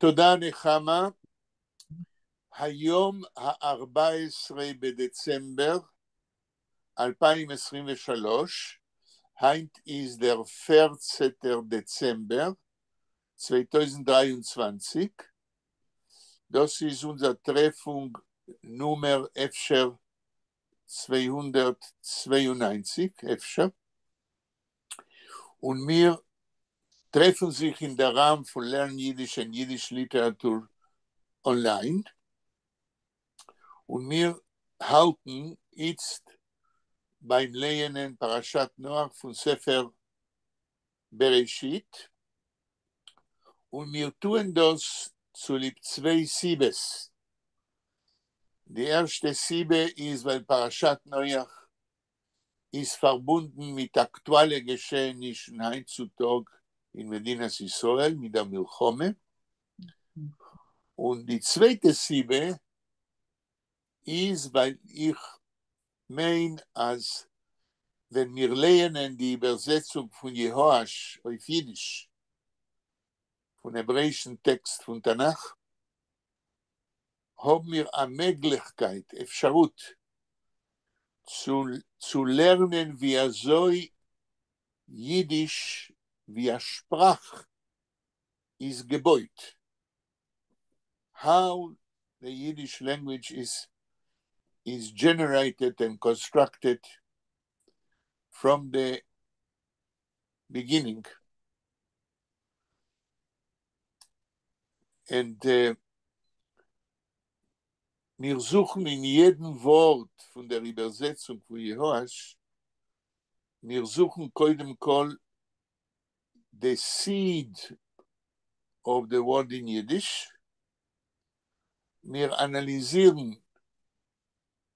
תודה נחמה. היום ה-14 בדצמבר 2023. Heint ist der 14. Dezember 2023. Das ist unsere Treffung Nummer Efscher 292, Efscher. Und wir treffen sich in der Rahmen von Lern Yiddish und Yiddish Literatur online. Und wir halten jetzt beim Lernen Parashat Noach von Sefer Bereshit. Und wir tun das zu lieb zwei Sibes. Die erste Sibe ist, weil Parashat Noach ist verbunden mit aktuellen Geschehnissen heutzutage in Medinas Israel, mit der Milchome. Und die zweite Sibe ist, weil ich meine, als wenn wir lernen die Übersetzung von Jehoash auf Yiddish, von hebräischen Text von Tanach, haben wir eine Möglichkeit, Efsharut, zu lernen, wie soll Yiddish, wie Sprach ist gebaut. How the Yiddish language is generated and constructed from the beginning. And wir suchen in jedem Wort von der Übersetzung von Jehoash, wir suchen koidem kol the seed of the word in Yiddish. Wir analysieren,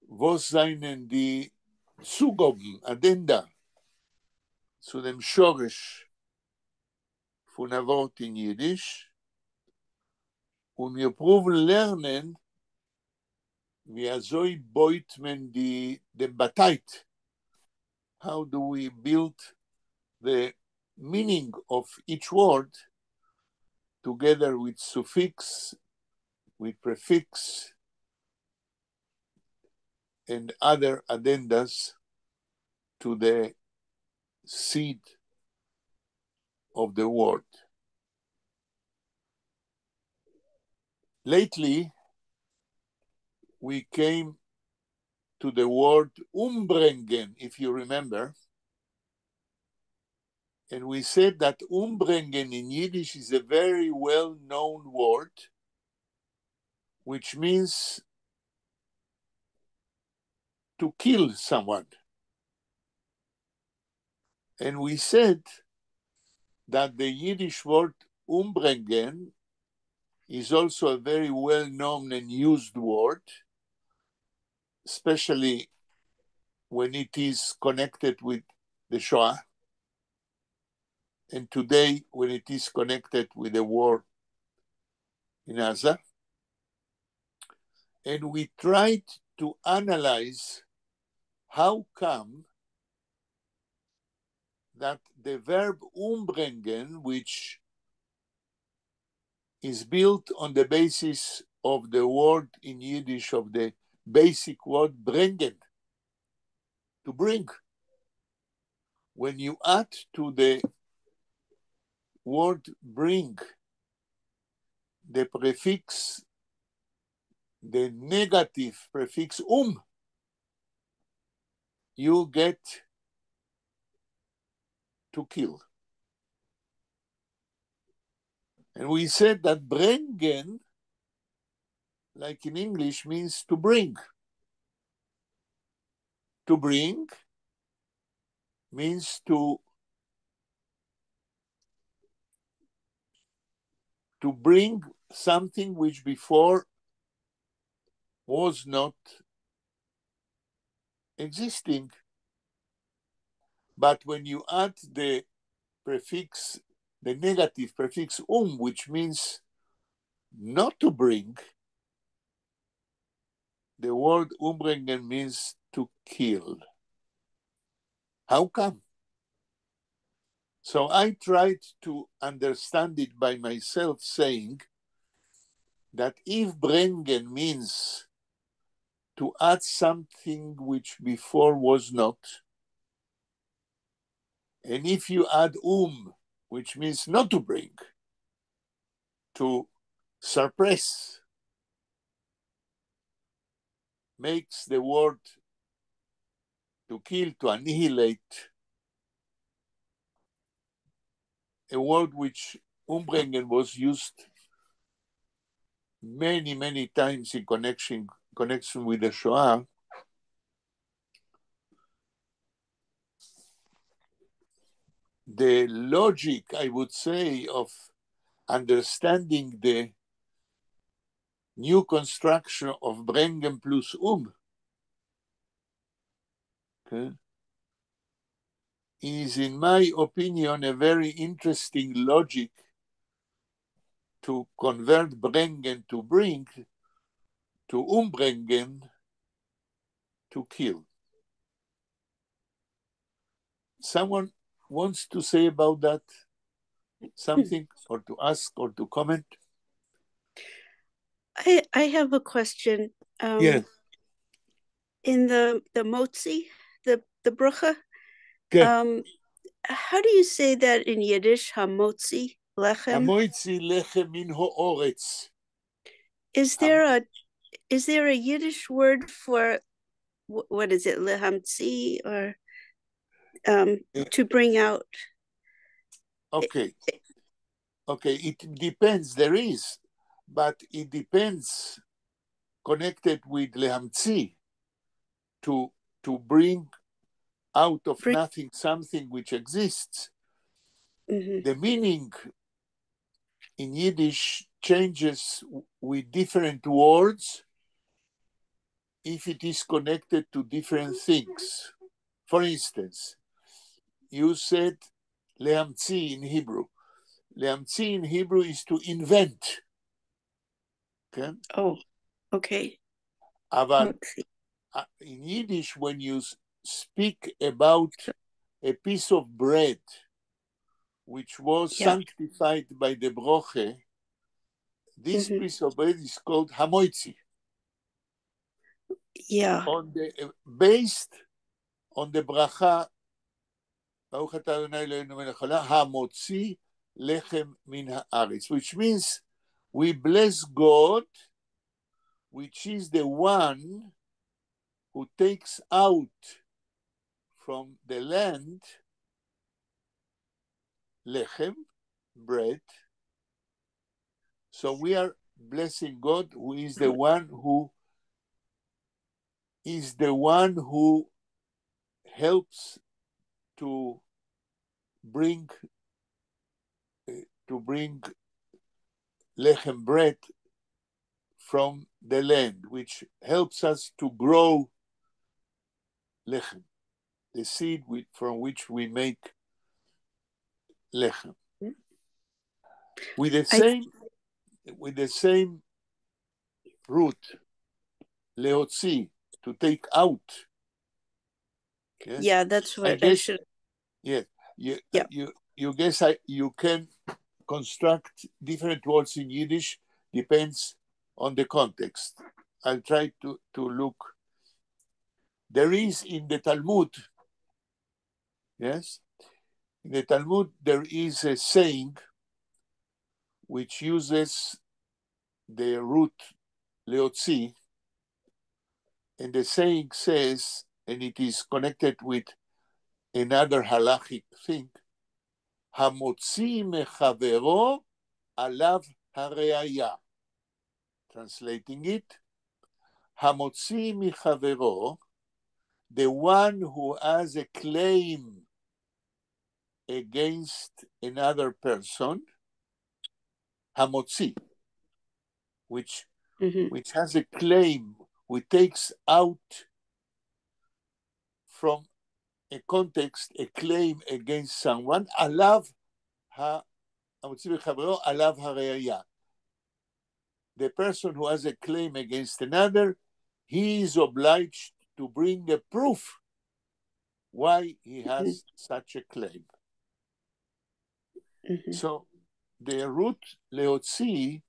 was seien die Zugaben, Addenda, zu dem Schorisch von einem Wort in Yiddish. Und wir proben lernen, wie so baut man den Bateit. How do we build the meaning of each word together with suffix, with prefix, and other addendas to the seed of the word. Lately, we came to the word umbringen, if you remember, and we said that umbringen in Yiddish is a very well-known word, which means to kill someone. And we said that the Yiddish word umbringen is also a very well-known and used word, especially when it is connected with the Shoah, and today when it is connected with the war in Gaza. And we tried to analyze how come that the verb umbringen, which is built on the basis of the word in Yiddish, of the basic word bringen, to bring. When you add to the word bring the prefix, the negative prefix you get to kill. And we said that bringen, like in English, means to bring. To bring means to bring something which before was not existing. But when you add the prefix, the negative prefix which means not to bring, the word umbringen means to kill. How come? So I tried to understand it by myself, saying that if bringen means to add something which before was not, and if you add which means not to bring, to suppress, makes the word to kill, to annihilate, a word which umbringen was used many, many times in connection with the Shoah. The logic, I would say, of understanding the new construction of bringen plus okay, is, in my opinion, a very interesting logic to convert bringen to bring, to umbringen to kill. Someone wants to say about that something, or to ask, or to comment? I have a question. Yes. In the motzi, the brucha, Okay. how do you say that in Yiddish? Hamotzi lechem. Hamotzi lechem min ha'oretz. Is there a Yiddish word for what is it? Lehamtzi, or to bring out? Okay. Okay, it depends. There is, but it depends. Connected with lehamtzi, to bring out of nothing something which exists. Mm-hmm. The meaning in Yiddish changes with different words if it is connected to different things. For instance, you said lehamtzi in Hebrew. Lehamtzi in Hebrew is to invent. Okay? Oh, okay. But in Yiddish, when you speak about a piece of bread which was sanctified by the broche, this piece of bread is called hamoitzi. Yeah. Based on the bracha, Baruch atah Adonai Eloheinu melech haolam, hamotzi lechem min haaretz, which means we bless God, which is the one who takes out from the land lechem, bread. So we are blessing God, who is the one who helps to bring lechem, bread, from the land, which helps us to grow lechem, the seed from which we make lechem. With the same root, leotzi, to take out. Yes? Yeah, that's what I should. Yes, you guess you can construct different words in Yiddish, depends on the context. I'll try to look. There is in the Talmud, yes, in the Talmud there is a saying which uses the root leotzi, and the saying says, and it is connected with another halachic thing, hamotzi mechavero alav hareaya. Translating it, hamotzi mechavero, the one who has a claim against another person, hamotzi, which has a claim, which takes out from a context a claim against someone, alav hamotzi mechavero alav hareaya. The person who has a claim against another, he is obliged to bring a proof why he has such a claim. So the root leotzi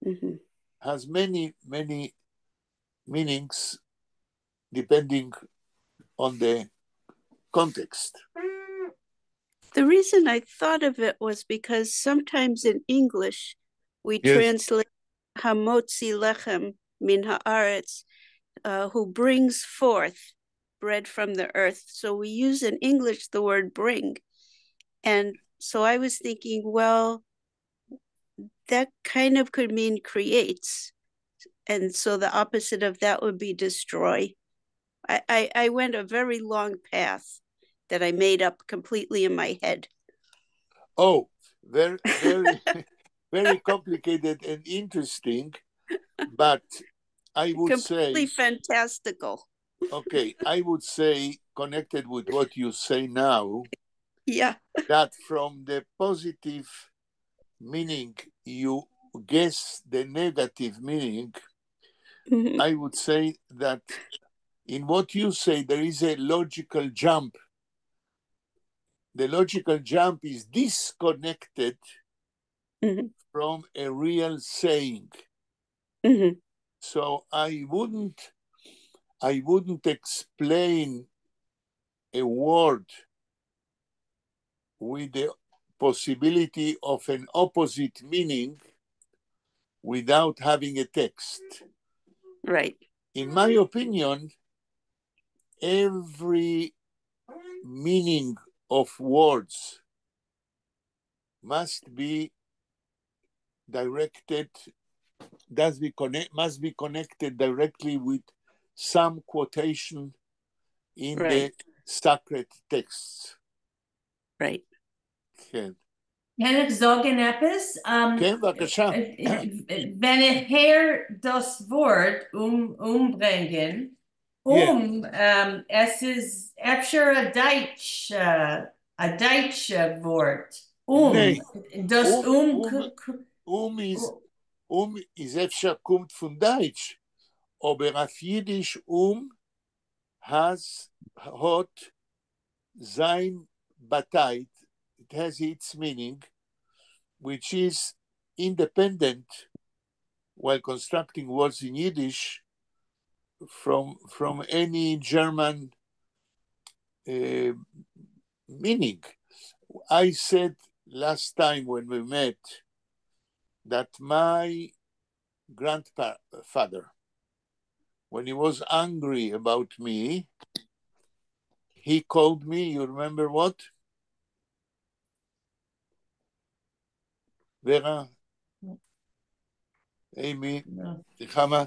Mhm. has many, many meanings depending on the context. The reason I thought of it was because sometimes in English we Yes. translate Hamotzi Lechem min haaretz, who brings forth bread from the earth. So we use in English the word bring. And so I was thinking, well, that kind of could mean creates. And so the opposite of that would be destroy. I went a very long path that I made up completely in my head. Oh, very, very, very complicated and interesting, but I would Completely say, fantastical. okay, I would say, connected with what you say now, Yeah. that from the positive meaning you guess the negative meaning, Mhm. I would say that in what you say, there is a logical jump. The logical jump is disconnected Mhm. from a real saying. Mhm. So I wouldn't explain a word with the possibility of an opposite meaning without having a text. Right. In my opinion, every meaning of words must be directed, must be connected directly with some quotation in Right. the sacred texts. Right. כן. Kann ich sagen etwas? כן, בבקשה. Wenn ich her das Wort umbringen, Yeah. Es ist öfter a Deutsch Wort. Nee. Das Is אפשר kommt von Deutsch, aber auf Jiddisch hat sein Bateit, it has its meaning, which is independent while constructing words in Yiddish from any German meaning. I said last time when we met that my grandfather, when he was angry about me, he called me, you remember what? Vera? Amy? Chama?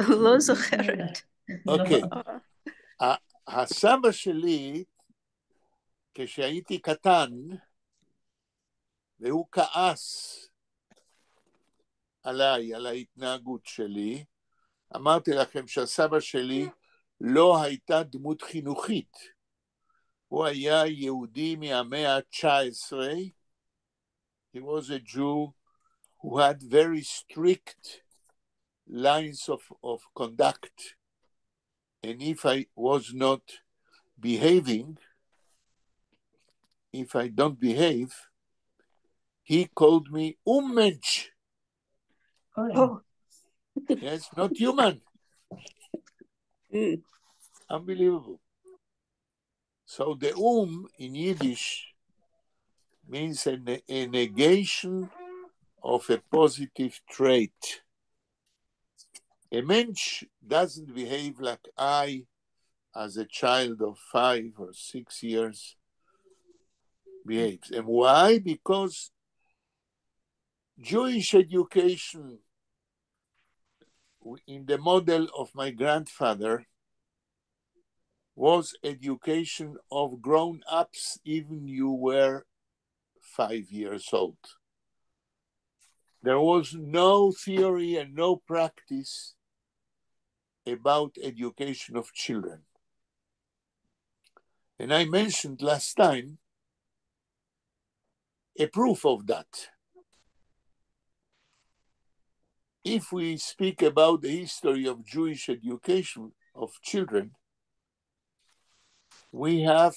לא זוכרת. אוקיי. הסבא שלי, כשהייתי קטן, והוא כעס עליי, על ההתנהגות שלי, אמרתי לכם שהסבא שלי לא הייתה דמות חינוכית. הוא היה יהודי מהמאה ה-19. He was a Jew who had very strict lines of conduct. And if I was not behaving, if I don't behave, he called me Mensch. Oh. Yes, not human. Mm. Unbelievable. So the in Yiddish means a negation of a positive trait. A mensch doesn't behave like I, as a child of 5 or 6 years, behaves. And why? Because Jewish education in the model of my grandfather was education of grown-ups, even you were 5 years old. There was no theory and no practice about education of children. And I mentioned last time a proof of that. If we speak about the history of Jewish education of children, we have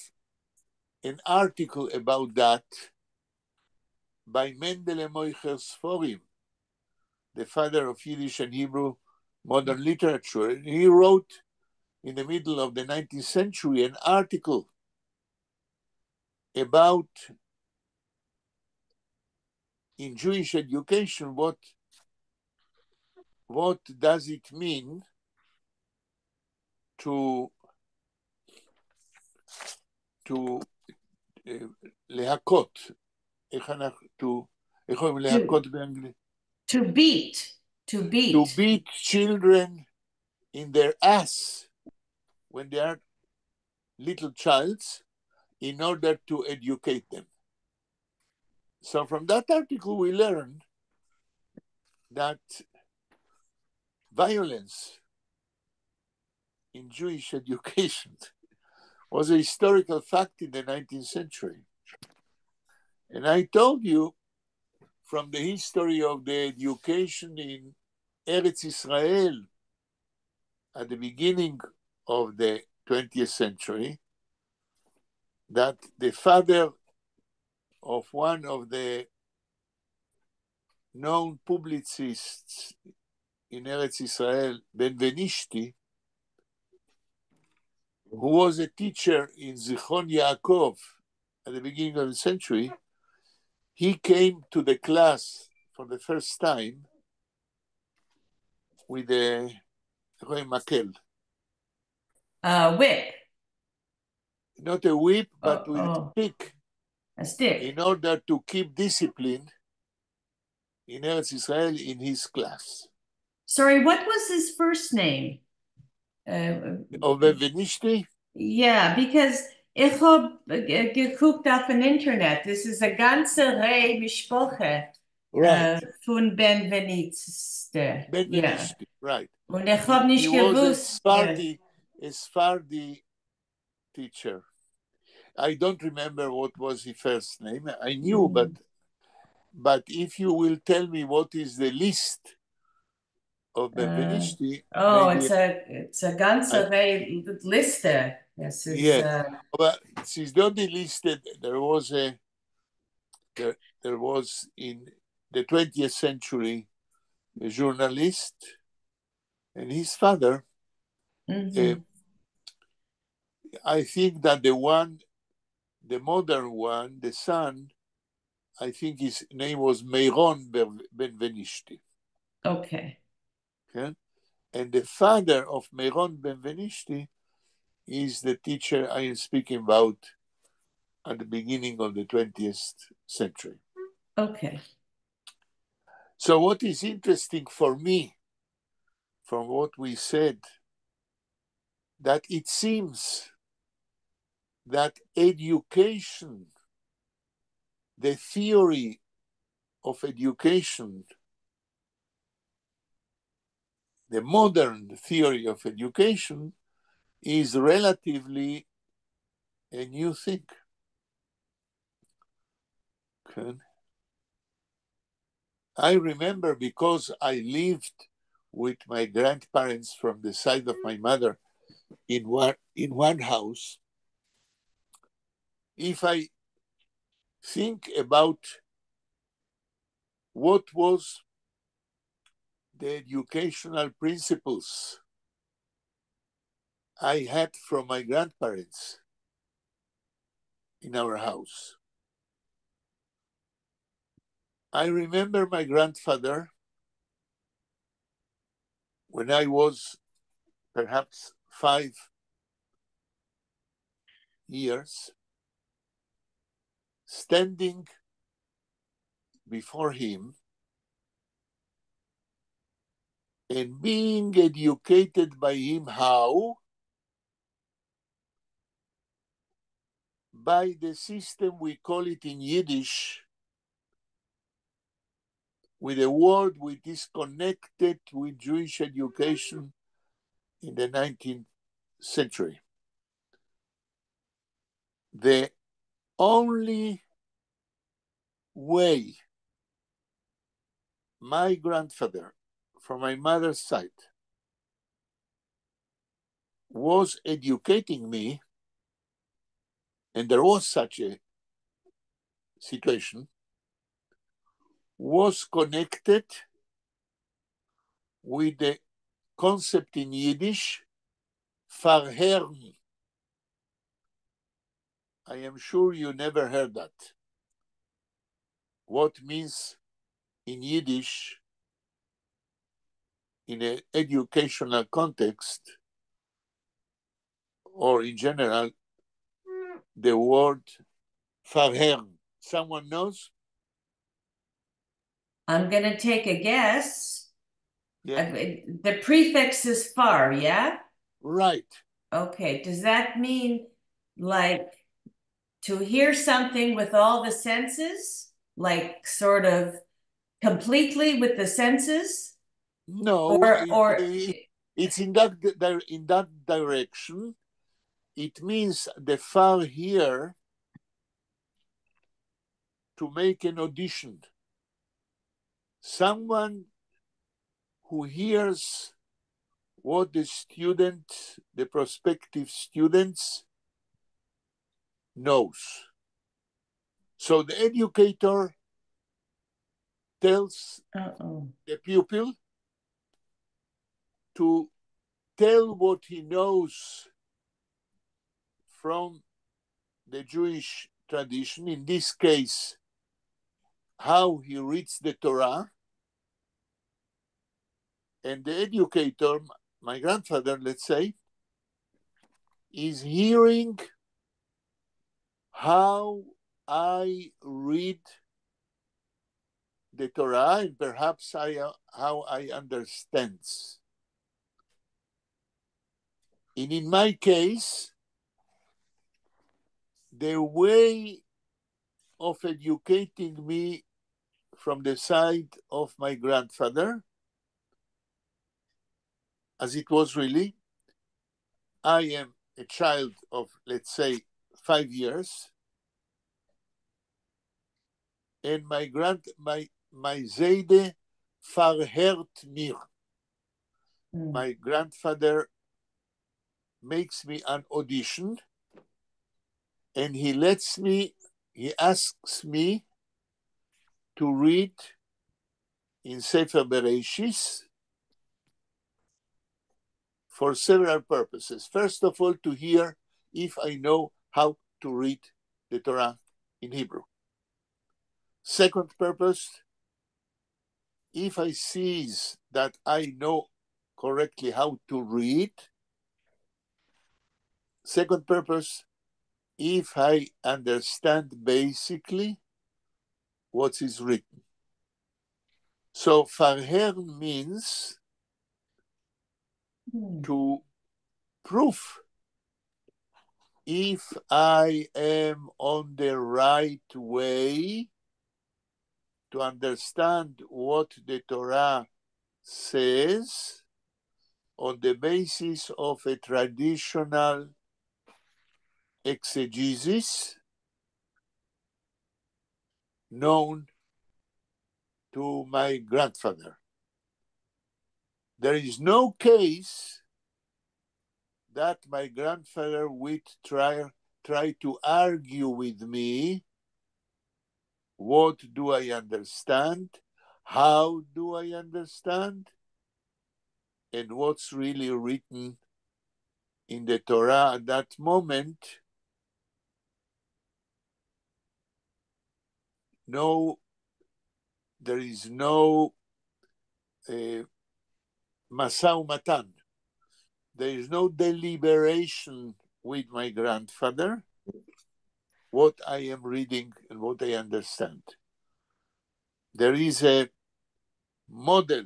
an article about that by Mendele Moicher Sforim, the father of Yiddish and Hebrew modern literature. And he wrote in the middle of the 19th century an article about, in Jewish education, what does it mean to להכות, איך אומרים להכות באנגלית? To beat. To beat children in their ass when they are little childs in order to educate them. So from that article we learned that violence in Jewish education was a historical fact in the 19th century. And I told you from the history of the education in Eretz Israel at the beginning of the 20th century that the father of one of the known publicists in Eretz Israel, Ben-Venishti, who was a teacher in Zichron Yaakov at the beginning of the century, he came to the class for the first time with a makel. Whip. Not a whip, but with a stick. A stick. In order to keep discipline in Eretz Israel in his class. Sorry, what was his first name? Of Ben-Venishti? Yeah, because ich hab geguckt auf dem Internet. This is a ganze Reihe Mishpoche von Ben-Venishti. Ben-Venishti, right. Und ich hab nicht gewusst. He was a Sephardi teacher. I don't remember what was his first name. I knew, but if you will tell me what is the list of Ben-Venishti, maybe it's a ganze Reihe Liste. Yes, but since the only listed, there was in the 20th century a journalist, and his father. I think that the modern one, the son, I think his name was Meiron Ben-Venishti. Okay. And the father of Meiron Ben-Venishti is the teacher I am speaking about at the beginning of the 20th century. Okay. So what is interesting for me from what we said, that it seems that education, the theory of education, the modern theory of education, is relatively a new thing. Okay. I remember, because I lived with my grandparents from the side of my mother in one house, if I think about what was the educational principles I had from my grandparents in our house, I remember my grandfather, when I was perhaps 5 years, standing before him and being educated by him. How? By the system, we call it in Yiddish, with a word which is connected with Jewish education in the 19th century. The only way my grandfather, from my mother's side, was educating me, and there was such a situation, was connected with the concept in Yiddish, verhören. I am sure you never heard that. What means in Yiddish, in an educational context, or in general, the word verhören. Someone knows? I'm going to take a guess. Yeah. The prefix is far, yeah? Right. Okay. Does that mean like to hear something with all the senses? Like sort of completely with the senses? No, it's in that direction. It means the far here to make an audition. Someone who hears what the prospective students knows. So the educator tells the pupil to tell what he knows from the Jewish tradition, in this case, how he reads the Torah. And the educator, my grandfather, let's say, is hearing how I read the Torah and perhaps how I understand. And in my case, the way of educating me from the side of my grandfather, as it was really, I am a child of, let's say, 5 years, and my Zeide verhört mir. My grandfather makes me an audition, and he asks me to read in Sefer Bereshis for several purposes. First of all, to hear if I know how to read the Torah in Hebrew. Second purpose, if I see that I know correctly how to read. Second purpose, if I understand basically what is written. So verhören means to prove if I am on the right way to understand what the Torah says on the basis of a traditional exegesis known to my grandfather. There is no case that my grandfather would try to argue with me. What do I understand? How do I understand? And what's really written in the Torah at that moment? No, there is no Masau Matan. There is no deliberation with my grandfather, what I am reading and what I understand. There is a model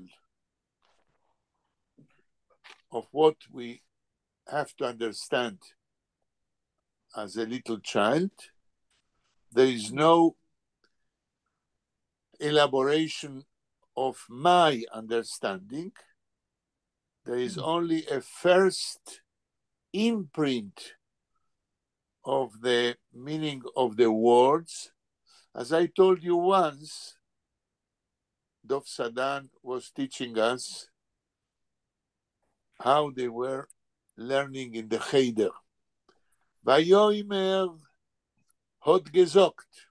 of what we have to understand as a little child. There is no elaboration of my understanding. There is only a first imprint of the meaning of the words. As I told you once, Dov Sadan was teaching us how they were learning in the Cheder. Vayomer hot gesagt,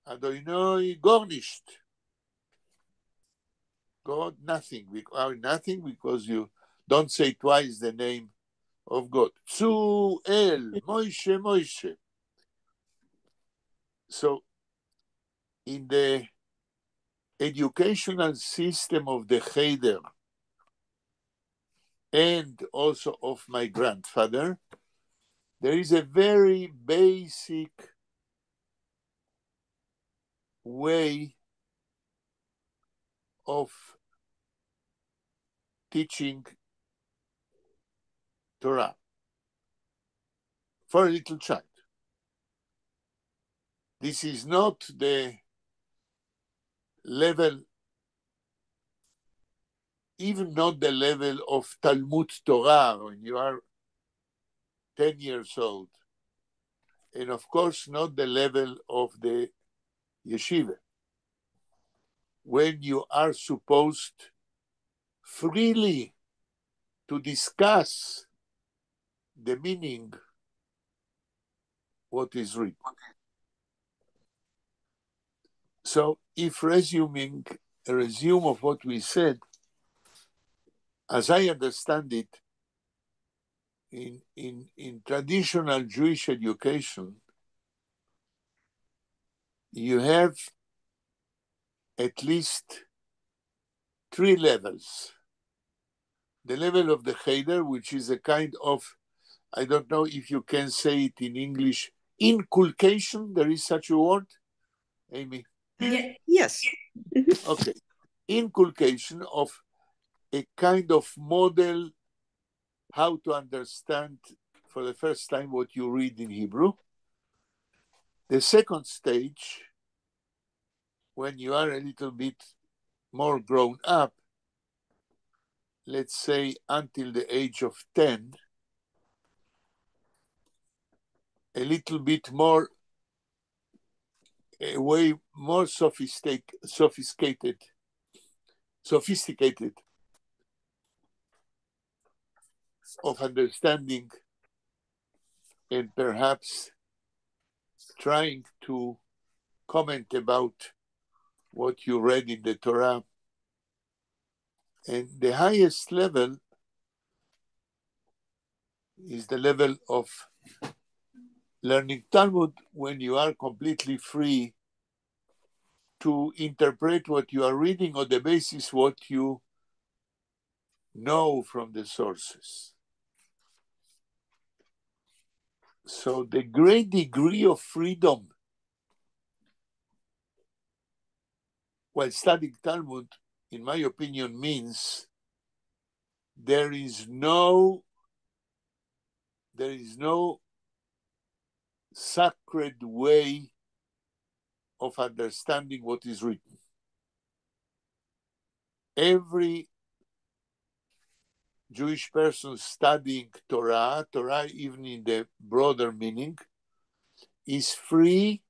Adonai gar nicht. God, nothing. Nothing because you don't say twice the name of God. Tzu El, Moshe, Moshe. So in the educational system of the Cheder and also of my grandfather, there is a very basic way of teaching Torah for a little child. This is not the level, even not the level of Talmud Torah when you are 10 years old. And of course, not the level of the yeshiva, when you are supposed freely to discuss the meaning, what is written. So if resume of what we said, as I understand it, in traditional Jewish education, you have at least 3 levels. The level of the Cheder, which is a kind of, I don't know if you can say it in English, inculcation. There is such a word, Amy? Yes. Okay. Inculcation of a kind of model how to understand for the first time what you read in Hebrew. The second stage, when you are a little bit more grown up, let's say until the age of 10, a little bit more, a way more sophisticated of understanding and perhaps trying to comment about what you read in the Torah. And the highest level is the level of learning Talmud, when you are completely free to interpret what you are reading on the basis what you know from the sources. So the great degree of freedom while studying Talmud, in my opinion, means there is no sacred way of understanding what is written. Every Jewish person studying Torah, even in the broader meaning, is free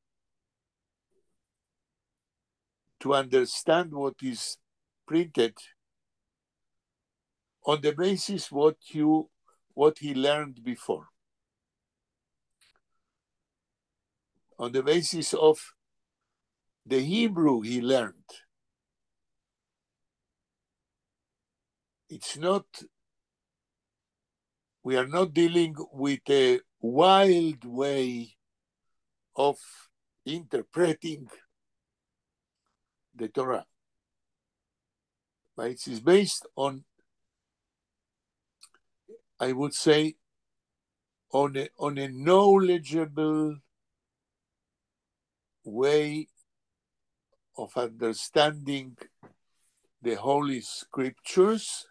to understand what is printed on the basis what he learned before, on the basis of the Hebrew he learned. We are not dealing with a wild way of interpreting the Torah. But it is based on, I would say, on a knowledgeable way of understanding the Holy Scriptures,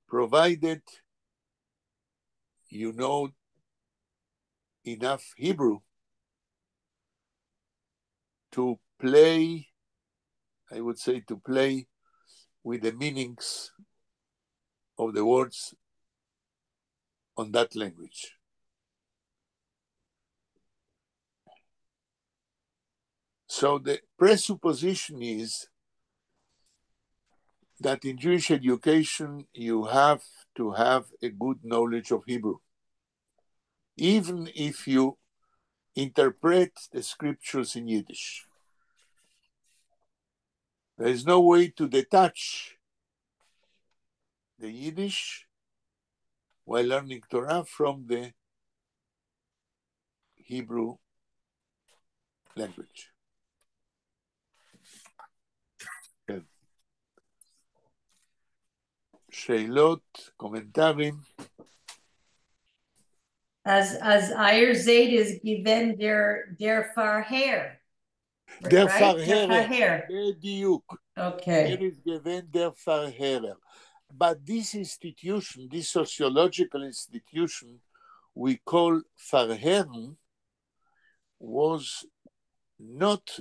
provided you know enough Hebrew to play, I would say, to play with the meanings of the words on that language. So the presupposition is that in Jewish education, you have to have a good knowledge of Hebrew, even if you interpret the scriptures in Yiddish. There is no way to detach the Yiddish while learning Torah from the Hebrew language. כן. שאלות, קומנטרים. As Eier Zayd is given their Farher. Der right? Farherer. בדיוק. Okay. It is given der Farherer. But this institution, this sociological institution we call Farheren, was not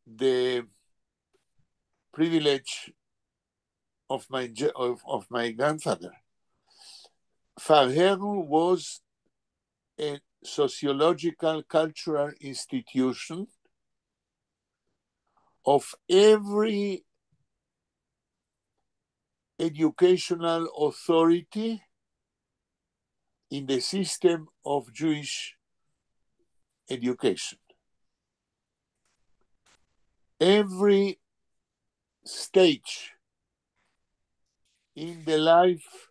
the privilege of my grandfather. Farheren was a sociological cultural institution of every educational authority in the system of Jewish education. Every stage in the life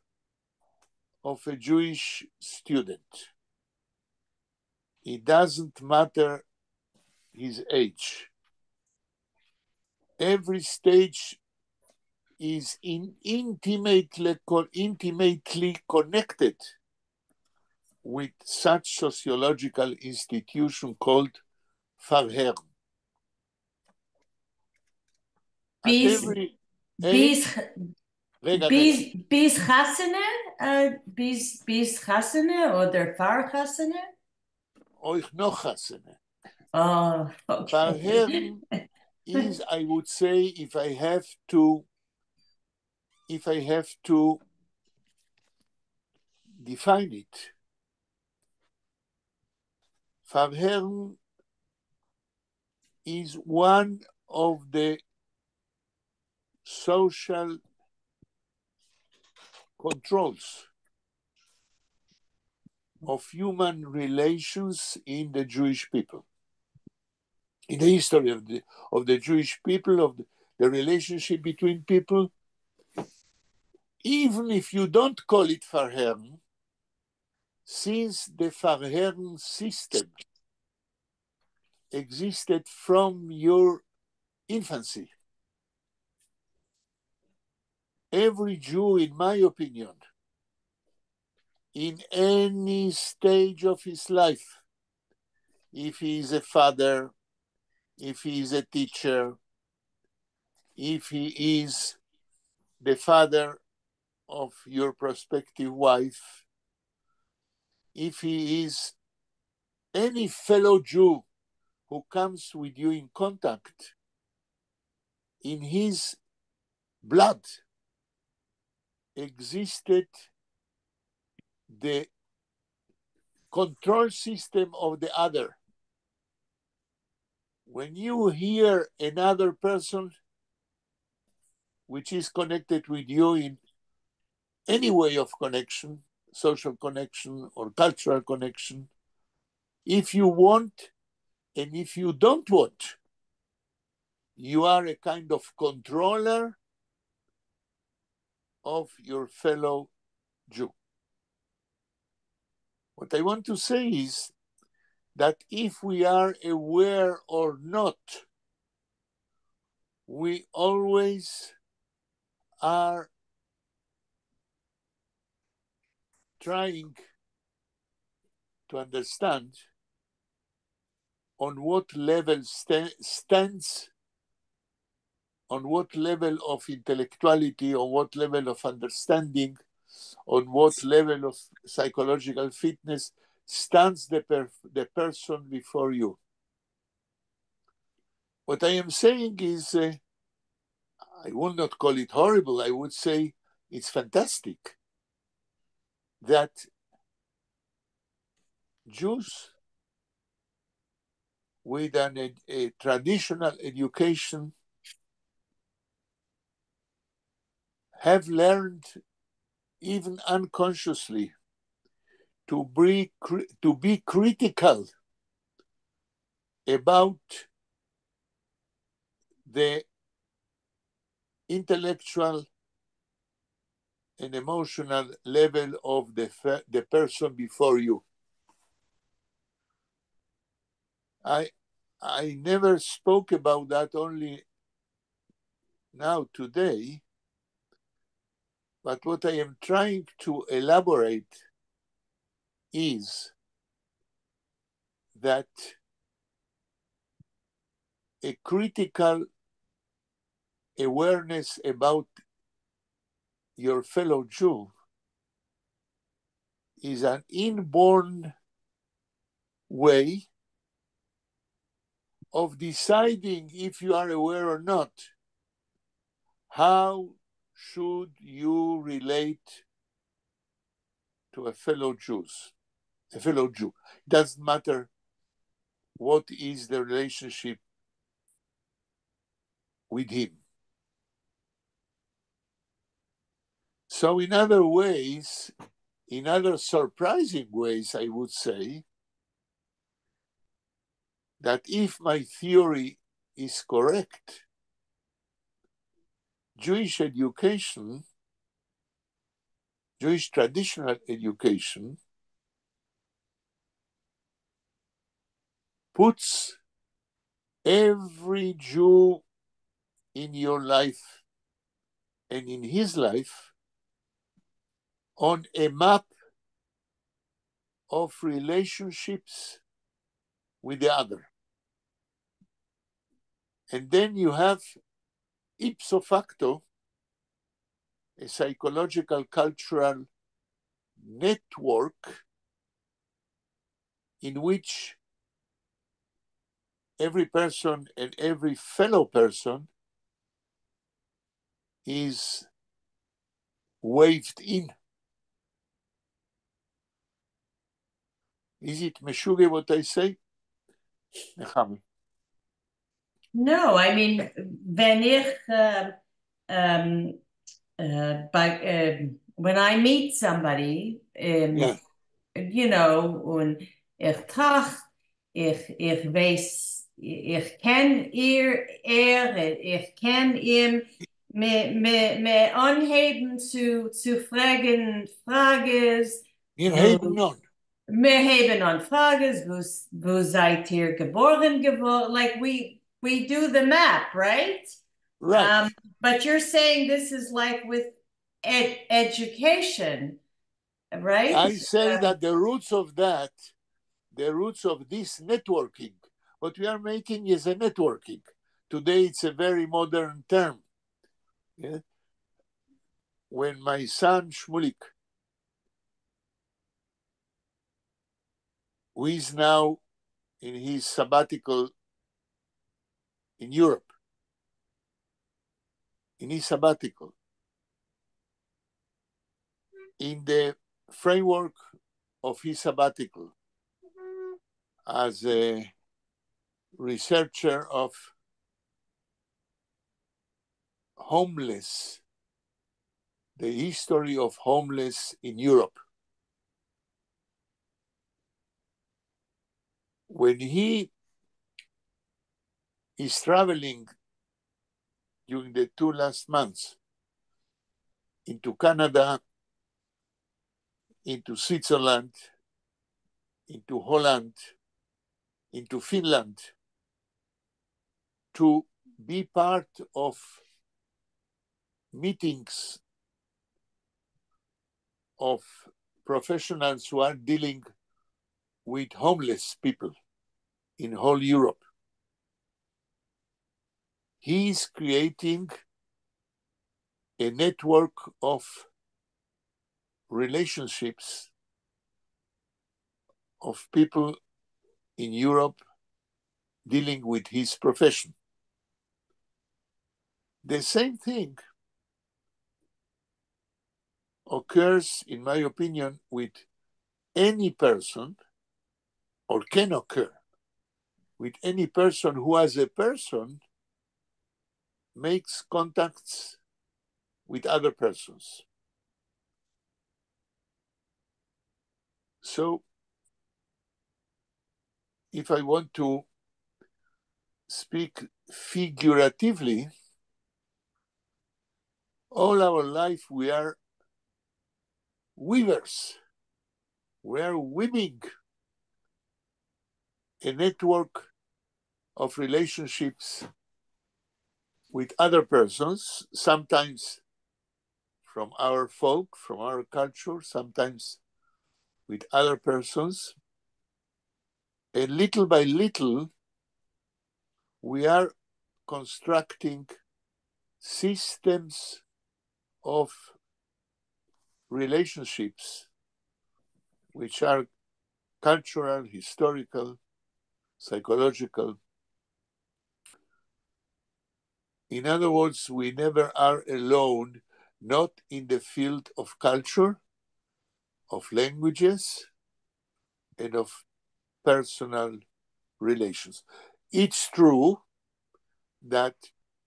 of a Jewish student, it doesn't matter his age. Every stage is intimately connected with such sociological institution called Farher. Bis Chassene oder Far Chassene? Euch noch Chassene. Oh, okay. Farher is, I would say, if I have to define it, Farher is one of the social controls of human relations in the Jewish people. In the history of the Jewish people, of the relationship between people, even if you don't call it Farhern, since the Farhern system existed from your infancy, every Jew, in my opinion, in any stage of his life, if he is a father, if he is a teacher, if he is the father of your prospective wife, if he is any fellow Jew who comes with you in contact, in his blood existed the control system of the other. When you hear another person which is connected with you in any way of connection, social connection or cultural connection, if you want and if you don't want, you are a kind of controller of your fellow Jew. What I want to say is that if we are aware or not, we always are trying to understand on what level stands, on what level of intellectuality, on what level of understanding, on what level of psychological fitness stands the person before you. What I am saying is, I will not call it horrible, I would say it's fantastic that Jews with a traditional education have learned, even unconsciously, to be critical about the intellectual and emotional level of the person before you. I never spoke about that, only now today, but what I am trying to elaborate is that a critical awareness about your fellow Jew is an inborn way of deciding, if you are aware or not, how should you relate to a fellow Jew. It doesn't matter what is the relationship with him. So in other ways, in other surprising ways, I would say that if my theory is correct, Jewish education, Jewish traditional education, puts every Jew in your life and in his life on a map of relationships with the other. And then you have ipso facto a psychological cultural network in which every person and every fellow person is waved in. Is it meshuge what I say? No, I mean, wenn ich when I meet somebody, Yeah. you know, und ich trach, ich weiß, ich kenn ich kenn ihm, me anheben zu fragen, Frages, Wir heben on. wir heben an Frages, wo seid ihr geboren geworden? Like we do the map, right? Right. But you're saying this is like with education, right? I say that the roots of this networking, what we are making is a networking. Today it's a very modern term. Yeah? When my son Shmulik, who is now in his sabbatical in Europe, in the framework of his sabbatical as a researcher of homeless, the history of homeless in Europe. When he is traveling during the 2 last months into Canada, into Switzerland, into Holland, into Finland, to be part of meetings of professionals who are dealing with homeless people in whole Europe. He is creating a network of relationships of people in Europe dealing with his profession. The same thing occurs, in my opinion, with any person, or can occur with any person who, as a person, makes contacts with other persons. So, if I want to speak figuratively, All our life we are weavers. We are weaving a network of relationships with other persons, sometimes from our folk, from our culture, sometimes with other persons. And little by little, we are constructing systems of relationships which are cultural, historical, psychological. In other words, we never are alone, not in the field of culture, of languages, and of personal relations. It's true that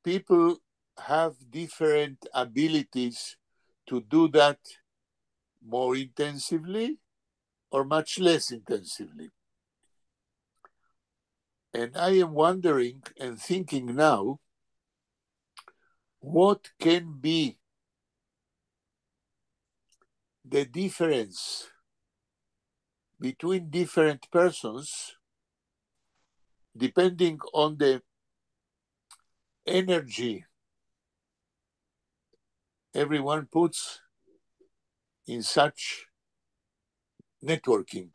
people have different abilities to do that more intensively or much less intensively. And I am wondering and thinking now, what can be the difference between different persons depending on the energy everyone puts in such networking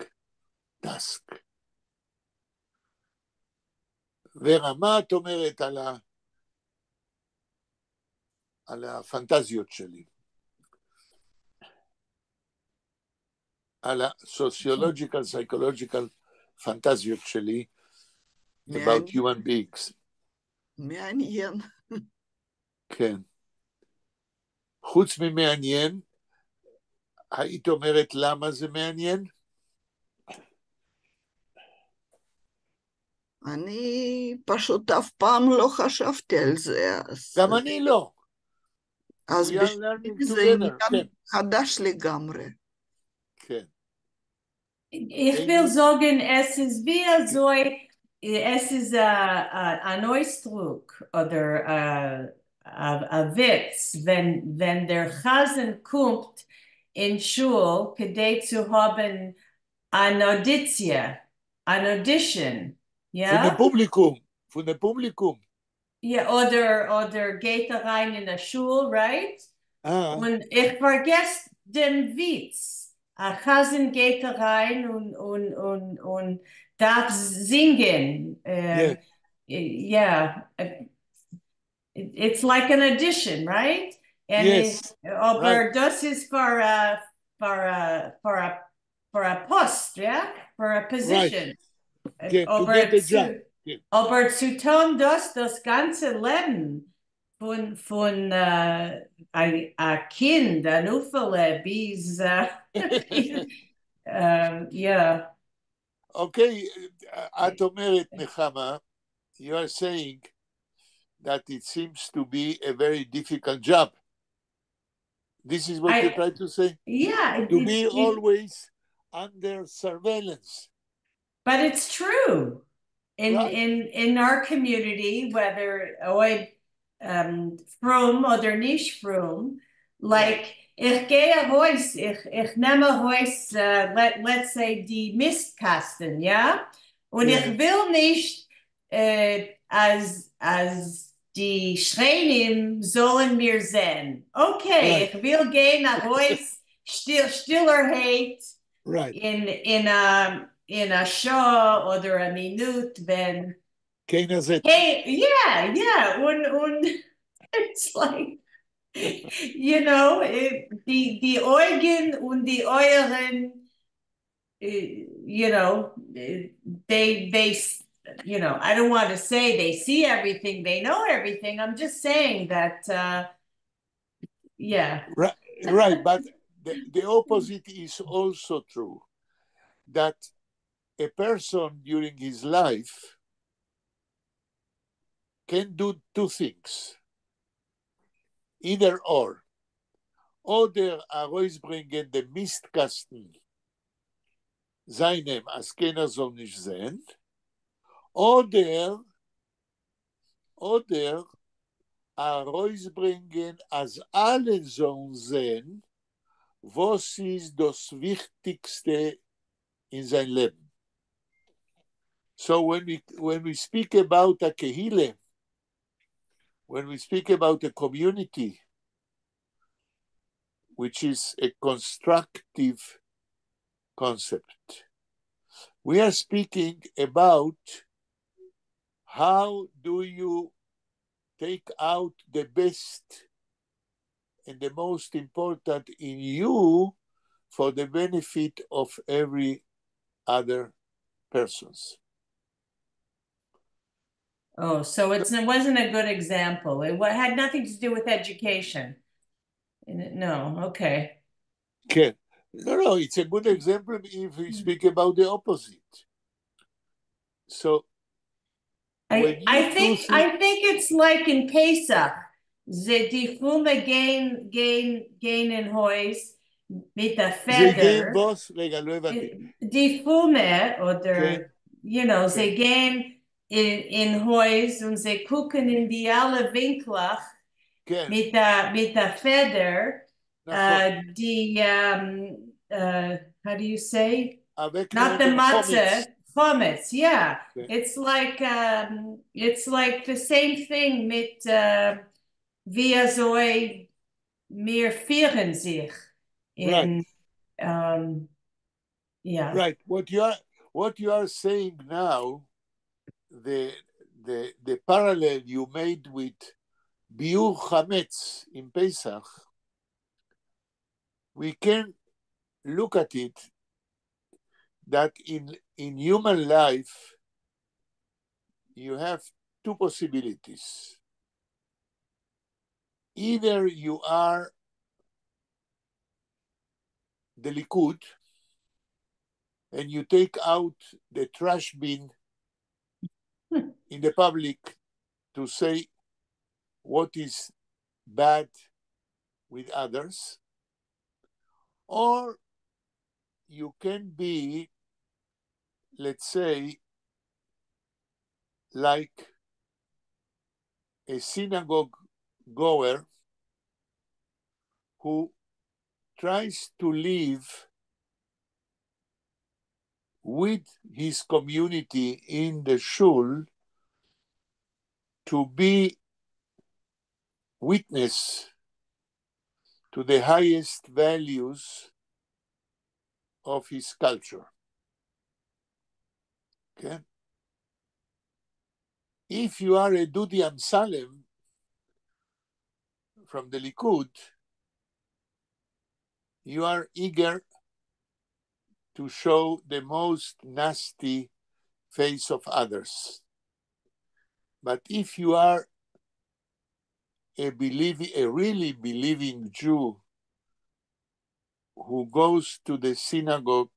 task. ורה, מה את אומרת על הפנטזיות שלי? על ה-sociological, psychological פנטזיות שלי about human beings. מעניין. כן. חוץ ממעניין, היית אומרת למה זה מעניין? אני פשוט אף פעם לא חשבתי על זה. גם אני לא. אז We are learning בשבילי זה together, כן. עניין חדש לגמרי. כן. Ich will sagen, es ist wie so, es ist ein Ausdruck oder ein Witz, wenn der Chasen kommt in Schule, כדי zu haben eine Audition, ja? Von dem Publikum. Ja, oder geht rein in der Schule, right? Und ich vergesse den Witz. Chazen geht rein und darf singen. Yeah, it's like an audition, right? And yes, right. Das ist for a post, yeah, for a position. Right. To get a job. Aber zu tun das ganze Leben von ein Kind, ein Ufele, bis yeah. Okay, את אומרת, נחמה, you are saying that it seems to be a very difficult job. This is what you try to say? Yeah. To be always under surveillance. But it's true. In our community, whether from oder nicht from, like ich gehe Haus, ich nehme Haus, let's say die Mistkasten, ja? Und ich will nicht, als die Schreinim sollen mir sehen. Okay, ich will gehen nach Haus, Stillerheit, in a show oder a minute, wenn hey, yeah, und it's like, you know, die Augen und die Euren, you know, they, you know, I don't want to say they see everything, they know everything. I'm just saying that, yeah. Right, but the opposite is also true. That a person during his life can do two things. Either or. Oder herausbringen den Mistkasten seinem, als keiner soll nicht sehen. Oder herausbringen, als alle sollen sehen, was ist das Wichtigste in sein Leben. So when we speak about a kehile, when we speak about a community, which is a constructive concept, we are speaking about how do you take out the best and the most important in you for the benefit of every other persons. Oh, so it wasn't a good example. It had nothing to do with education. No, okay. Okay. No, it's a good example if we speak about the opposite. So I think it's like in Pesach. Ze die Fume gehen in Heus mit der Ze gehen Feder. was? רגע, לא הבנתי. Die Fume, oder, Okay. sie gehen in Heus und sie gucken in die alle Winkel mit der Feder. Die, how do you say? Not the matzah. Chometz, yeah. Okay. It's like the same thing mit wie soll mir führen sich in right. Yeah. Right. What you are saying now, the parallel you made with biur chametz in Pesach, we can look at it that in human life you have two possibilities. Either you are the Likud and you take out the trash bin in the public to say what is bad with others, or you can be, let's say, like a synagogue goer who tries to live with his community in the shul to be witness to the highest values of his culture. Okay? If you are a Dudi Amsalem from the Likud, you are eager to show the most nasty face of others. But if you are a really believing Jew who goes to the synagogue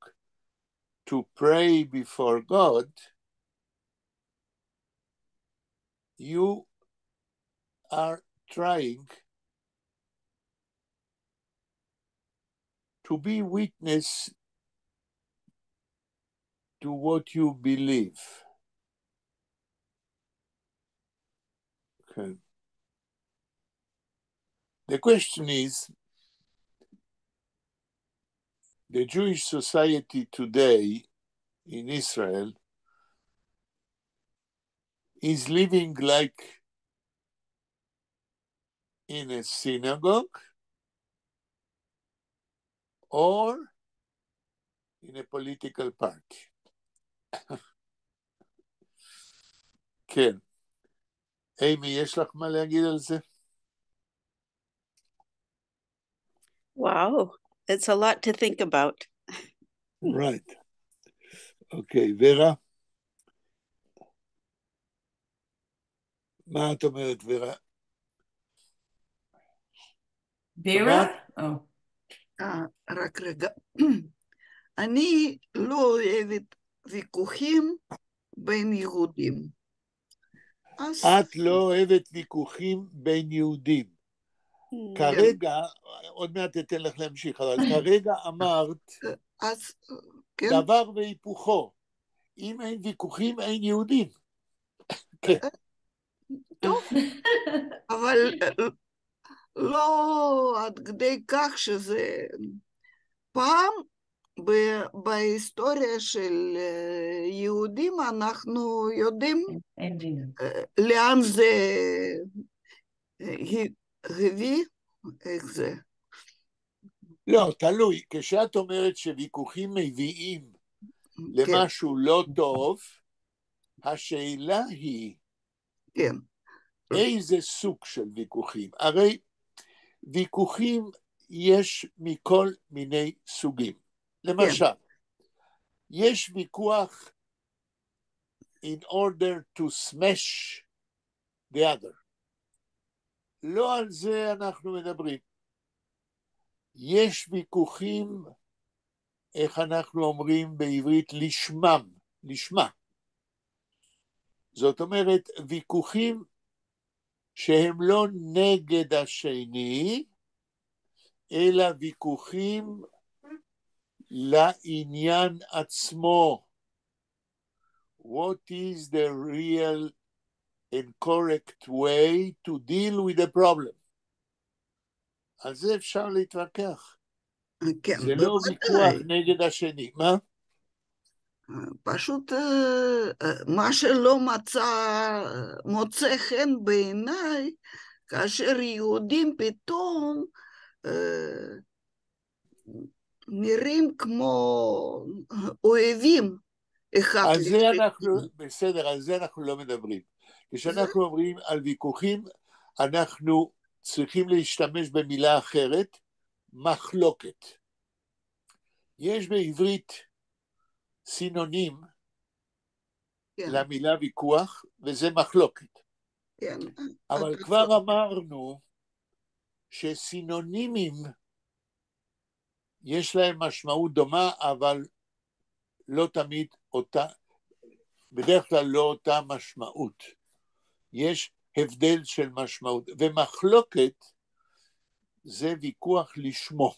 to pray before God, you are trying to be witness to what you believe. Okay. The question is, the Jewish society today in Israel is living like in a synagogue or in a political party. כן. אימי, יש לך מה להגיד על זה? Wow, it's a lot to think about. Right. Okay, ורה? מה את אומרת, ורה? ורה? רק רגע. אני לא אוהבת ויכוחים בין יהודים. את לא אוהבת ויכוחים בין יהודים. כרגע, עוד מעט אתן לך להמשיך, אבל כרגע אמרת דבר והיפוכו. אם אין ויכוחים, אין יהודים. טוב, אבל לא עד כדי כך שזה פעם בהיסטוריה של יהודים אנחנו יודעים לאן זה הביא, איך זה? לא, תלוי. כשאת אומרת שוויכוחים מביאים למשהו לא טוב, השאלה היא כן. איזה סוג של ויכוחים. הרי ויכוחים יש מכל מיני סוגים. למשל, יש ויכוח in order to smash the other. לא על זה אנחנו מדברים. יש ויכוחים, איך אנחנו אומרים בעברית, לשמה. זאת אומרת, ויכוחים שהם לא נגד השני, אלא ויכוחים לעניין עצמו. What is the real and correct way to deal with the problem? על זה אפשר להתווכח. כן, זה לא ויכוח נגד השני. מה? פשוט מה שלא מוצא חן בעיניי, כאשר יהודים פתאום נראים כמו אויבים אחד על זה לשני. בסדר, על זה אנחנו לא מדברים. כשאנחנו אומרים על ויכוחים, אנחנו צריכים להשתמש במילה אחרת, מחלוקת. יש בעברית סינונים למילה ויכוח, וזה מחלוקת. כן. אבל כבר אמרנו שסינונימים יש להם משמעות דומה, אבל לא תמיד אותה, בדרך כלל לא אותה משמעות. יש הבדל של משמעות, ומחלוקת זה ויכוח לשמו,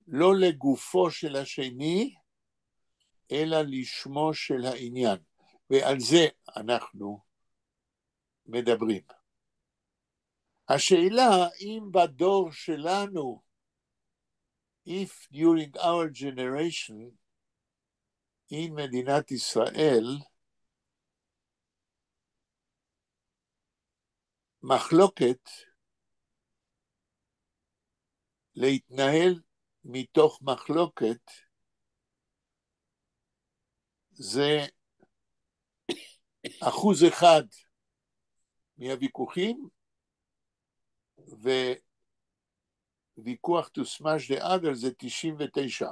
לא לגופו של השני, אלא לשמו של העניין, ועל זה אנחנו מדברים. השאלה אם בדור שלנו, if during our generation, in מדינת ישראל, מחלוקת להתנהל מתוך מחלוקת, זה 1% מהוויכוחים, וויכוח to smash the other זה 99%.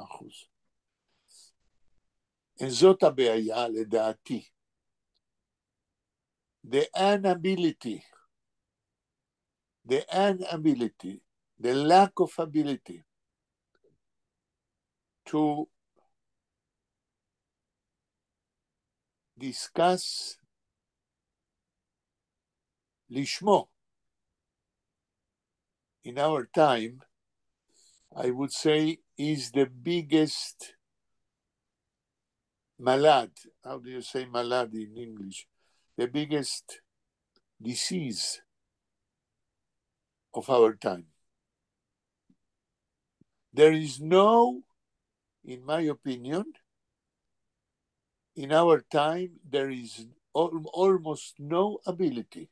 זאת הבעיה לדעתי. The inability, the lack of ability to discuss לשמו in our time, I would say, is the biggest malad. How do you say malad in English? The biggest disease of our time. There is no, in my opinion, in our time, there is almost no ability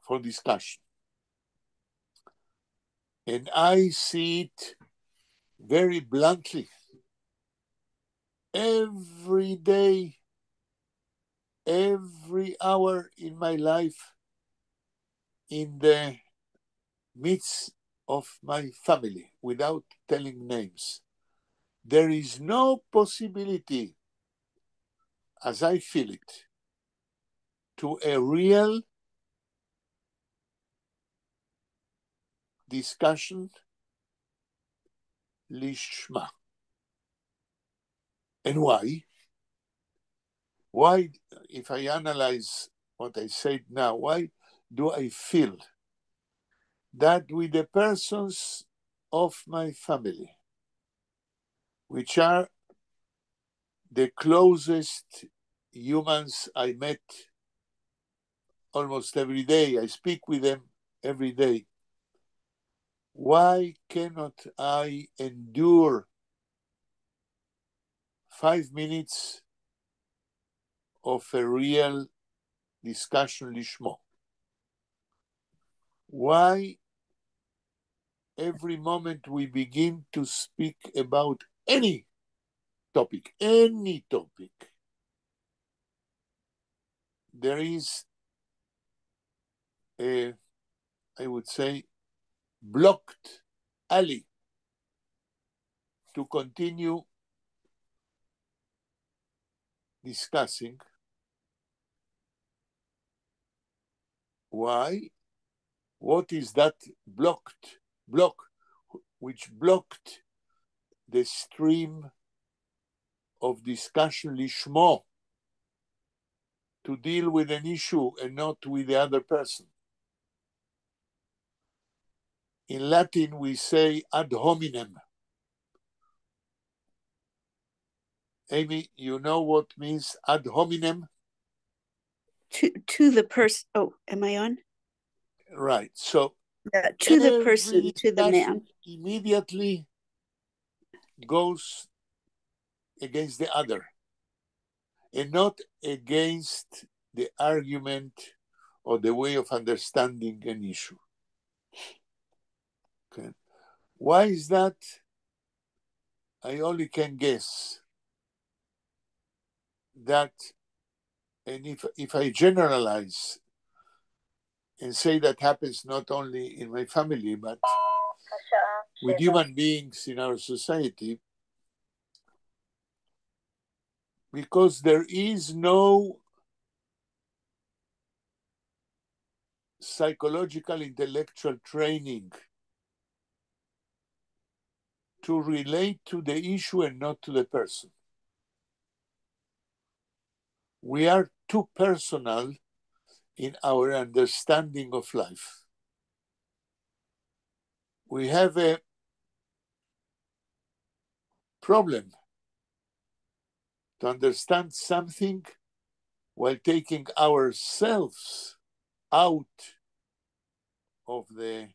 for discussion. And I see it very bluntly. Every day, every hour in my life, in the midst of my family, without telling names, there is no possibility, as I feel it, to a real discussion lishma. And why? Why, if I analyze what I said now, why do I feel that with the persons of my family, which are the closest humans I met almost every day. I speak with them every day. Why cannot I endure 5 minutes of a real discussion lishmo? Why every moment we begin to speak about any topic, there is a, I would say, blocked alley to continue discussing? Why? What is that block which blocked the stream of discussion lishmo, to deal with an issue and not with the other person? In Latin, we say ad hominem. Amy, you know what means ad hominem? To the person. Oh, am I on? Right. So to the person, to the man. Immediately goes against the other and not against the argument or the way of understanding an issue. Okay. Why is that? I only can guess that, and if I generalize and say that happens not only in my family, but with human beings in our society, because there is no psychological intellectual training to relate to the issue and not to the person. We are too personal in our understanding of life. We have a problem to understand something while taking ourselves out of the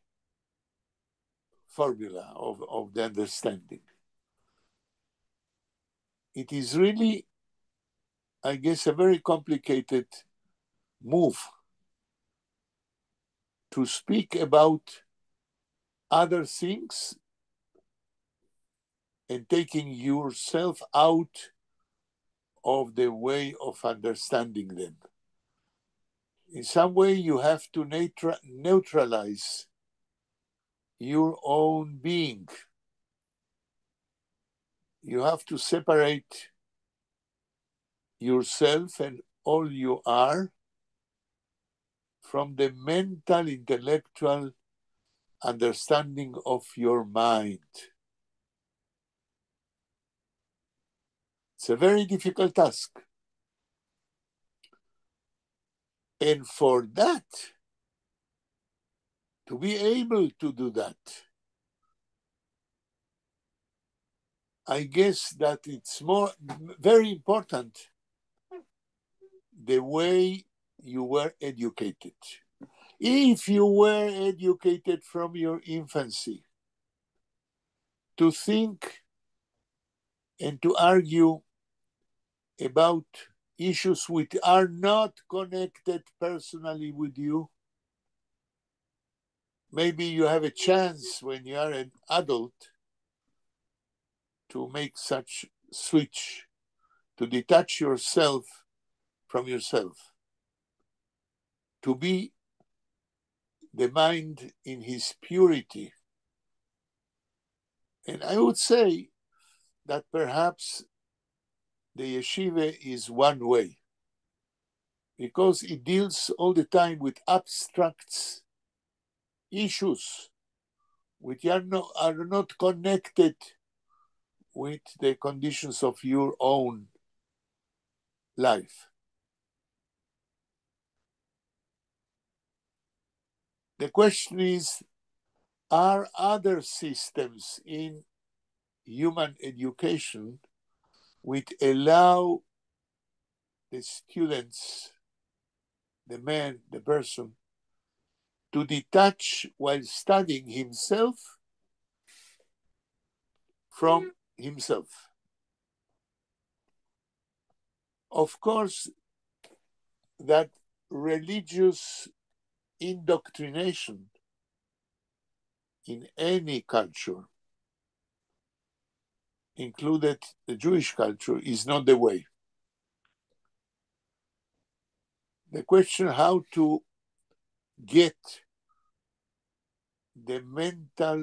formula of the understanding. It is really, I guess, a very complicated move to speak about other things and taking yourself out of the way of understanding them. In some way, you have to neutralize your own being. You have to separate yourself and all you are from the mental, intellectual understanding of your mind. It's a very difficult task. And for that, to be able to do that, I guess that it's very important the way you were educated. If you were educated from your infancy to think and to argue about issues which are not connected personally with you, maybe you have a chance when you are an adult to make such switch, to detach yourself from yourself, to be the mind in his purity. And I would say that perhaps the yeshiva is one way, because it deals all the time with abstract issues which are not connected with the conditions of your own life. The question is, are other systems in human education which allow the students, the man, the person, to detach while studying himself from himself. Of course, that religious indoctrination in any culture, included the Jewish culture, is not the way. The question how to get the mental,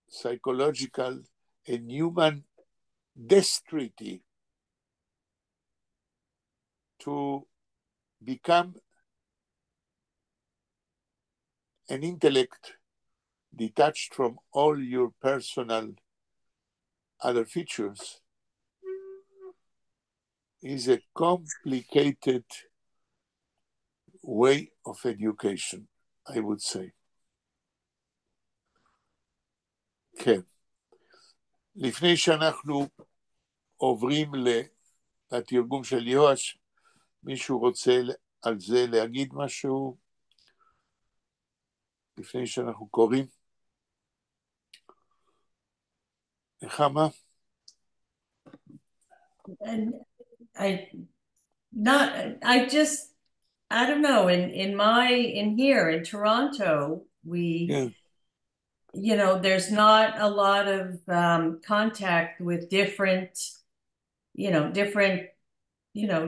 psychological, and human dexterity to become an intellect detached from all your personal other features is a complicated way of education, I would say. כן. לפני שאנחנו עוברים לתרגום של יואש, מישהו רוצה על זה להגיד משהו? לפני שאנחנו קוראים? נחמה? And I don't know, in here in Toronto, we, there's not a lot of contact with different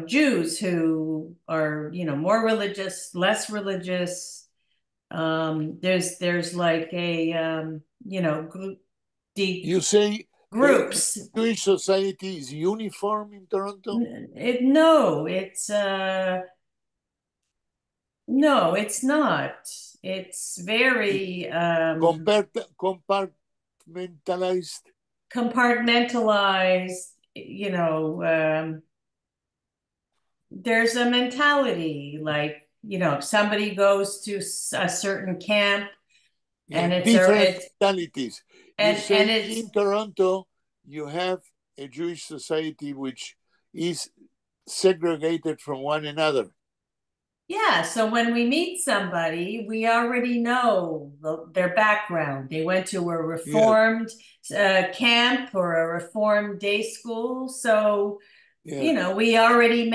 Jews who are, more religious, less religious. There's like a, you say groups. Jewish society is uniform in Toronto? No, it's not. It's very compartmentalized. There's a mentality like, if somebody goes to a certain camp, and it's different mentalities. And it's in Toronto, you have a Jewish society which is segregated from one another. Yeah, so when we meet somebody, we already know their background. They went to a reformed camp or a reformed day school. So, we already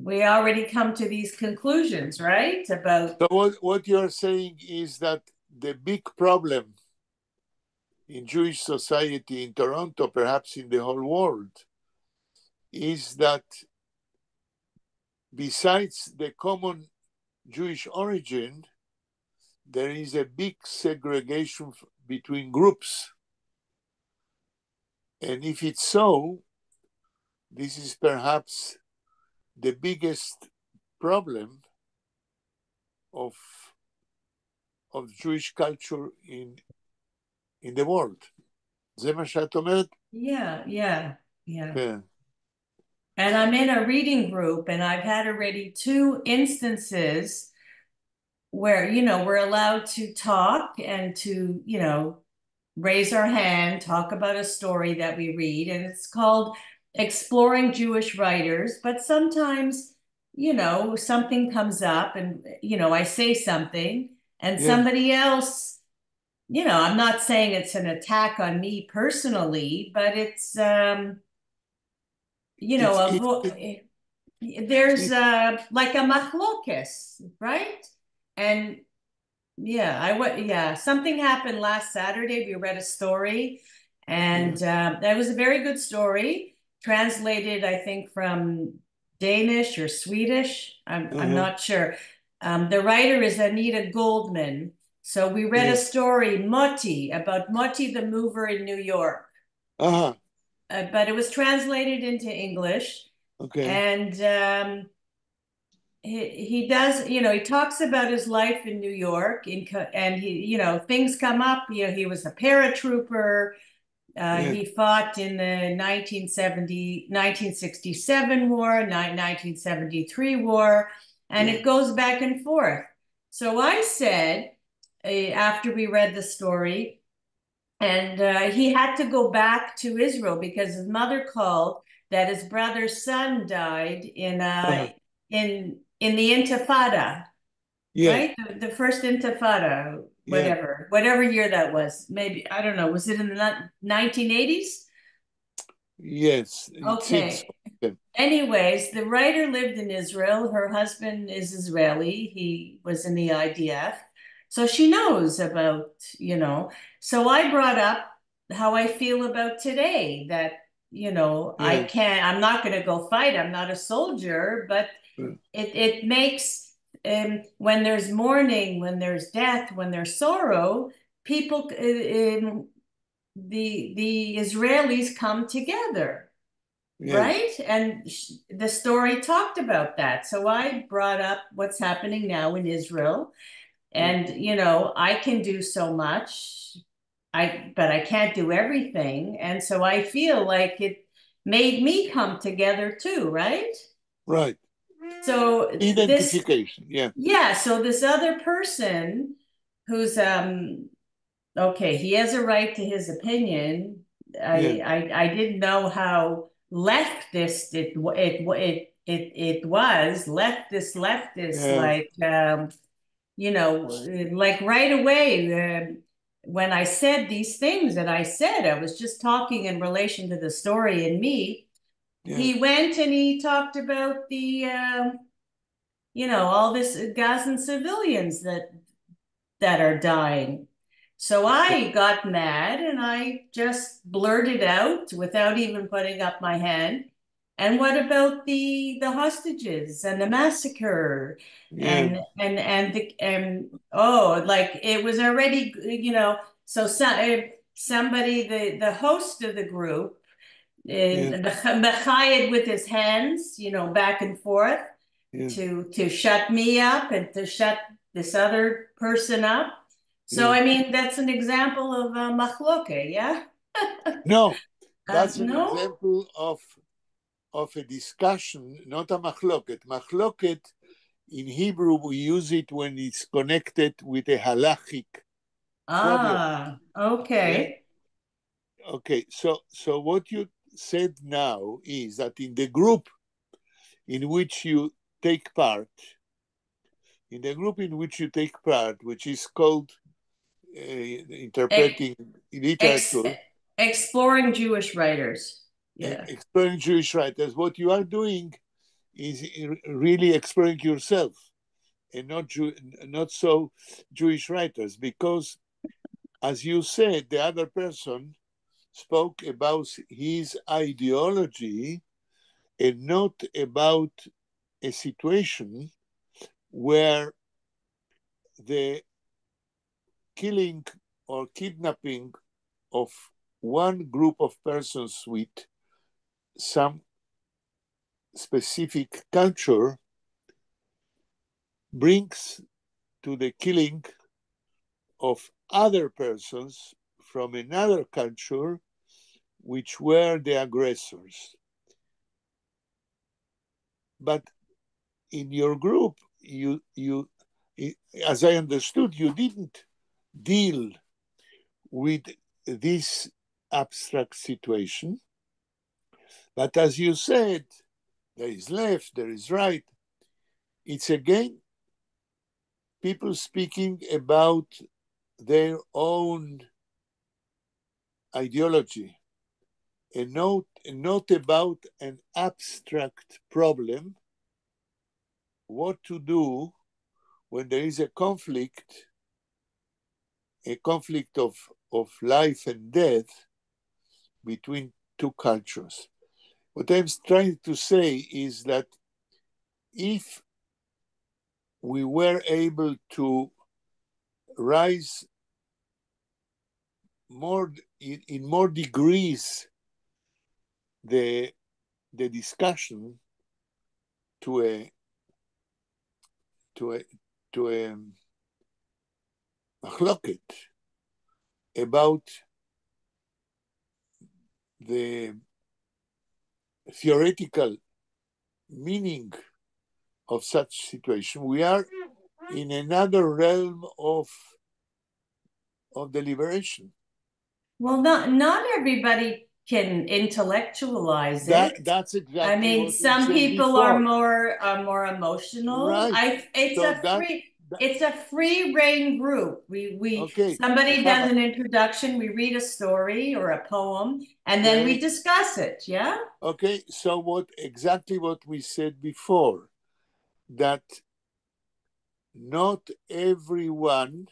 we already come to these conclusions, right? About so what you're saying is that the big problem in Jewish society in Toronto, perhaps in the whole world, is that besides the common Jewish origin, there is a big segregation between groups. And if it's so, this is perhaps the biggest problem of Jewish culture in the world. זה מה שאת אומרת? Yeah. And I'm in a reading group, and I've had already 2 instances where, we're allowed to talk and to, raise our hand, talk about a story that we read, and it's called Exploring Jewish Writers. But sometimes, something comes up and, I say something and somebody else, I'm not saying it's an attack on me personally, but it's, there's like a machlokes, right? And something happened last Saturday. We read a story, and that was a very good story, translated, I think, from Danish or Swedish. I'm not sure. The writer is Anita Goldman. So we read a story, Moti, about Moti the mover in New York. But it was translated into English. Okay. And he does, he talks about his life in New York, and he, things come up. He was a paratrooper. He fought in the 1967 war, 1973 war, and it goes back and forth. So I said, after we read the story, and he had to go back to Israel because his mother called that his brother's son died in the Intifada. Yeah. Right? The first Intifada, whatever year that was. Maybe, I don't know, was it in the 1980s? Yes. Okay. Anyways, the writer lived in Israel. Her husband is Israeli. He was in the IDF. So she knows about, So I brought up how I feel about today, that, Yes. I'm not going to go fight. I'm not a soldier, but it makes, when there's mourning, when there's death, when there's sorrow, people, the Israelis come together. Yes. Right? And the story talked about that. So I brought up what's happening now in Israel. And, I can do so much, but I can't do everything. And so I feel like it made me come together too, right? Right. So identification, yeah. So this other person who's okay, he has a right to his opinion. I didn't know how leftist it was leftist, like like right away, when I said these things that I said, I was just talking in relation to the story and me. He went and he talked about the all this Gazan civilians that are dying. So I got mad and I just blurted out without even putting up my hand. And what about the hostages and the massacre? And like it was already, so somebody, the host of the group, Mechayed with his hands, back and forth to shut me up and to shut this other person up. So, I mean, that's an example of machloke, yeah? No, that's an example of a discussion, not a machloket. Machloket, in Hebrew, we use it when it's connected with a halachic problem. Okay. Yeah? Okay, so what you said now is that in the group in which you take part, which is called interpreting literature, exploring Jewish writers. Yeah. Exploring Jewish writers, what you are doing is really exploring yourself and not so Jewish writers, because, as you said, the other person spoke about his ideology and not about a situation where the killing or kidnapping of one group of persons with some specific culture brings to the killing of other persons from another culture which were the aggressors. But in your group, you as I understood, you didn't deal with this abstract situation. But as you said, there is left, there is right. It's again people speaking about their own ideology and not about an abstract problem, what to do when there is a conflict of life and death between two cultures. What I'm trying to say is that if we were able to rise in more degrees the discussion to a machloket about the theoretical meaning of such situation, we are in another realm of deliberation. Well, not everybody can intellectualize it. That's exactly. I mean, some people are more emotional. Right. It's a free reign group. Somebody does an introduction, we read a story or a poem, and then we discuss it. Yeah. Okay. So exactly what we said before, that not everyone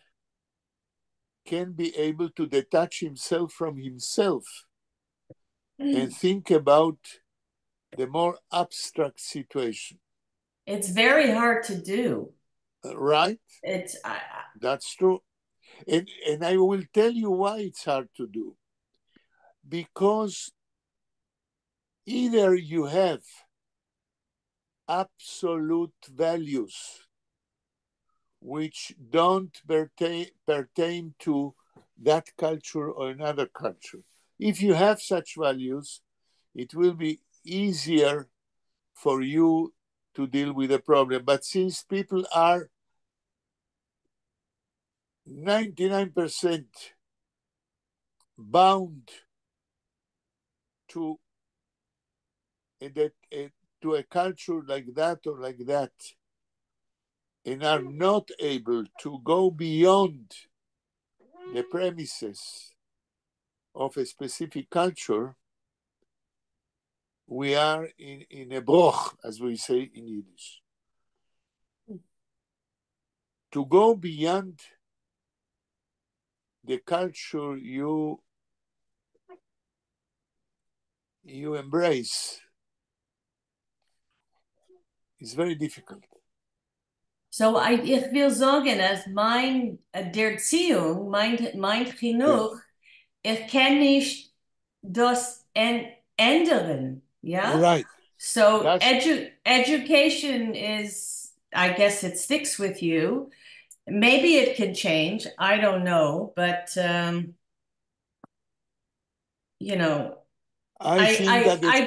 can be able to detach himself from himself and think about the more abstract situation. It's very hard to do. Right? That's true. And I will tell you why it's hard to do. Because either you have absolute values which don't pertain to that culture or another culture. If you have such values, it will be easier for you to deal with the problem. But since people are 99% bound to a culture like that or like that, and are not able to go beyond the premises of a specific culture, we are in a broch, as we say in Yiddish. To go beyond the culture you embrace is very difficult. So ich will sagen, als der Erziehung, mein Chinuch, ich kann nicht das ändern, yeah? Right. So education is, I guess it sticks with you. Maybe it can change. I don't know, but you know, I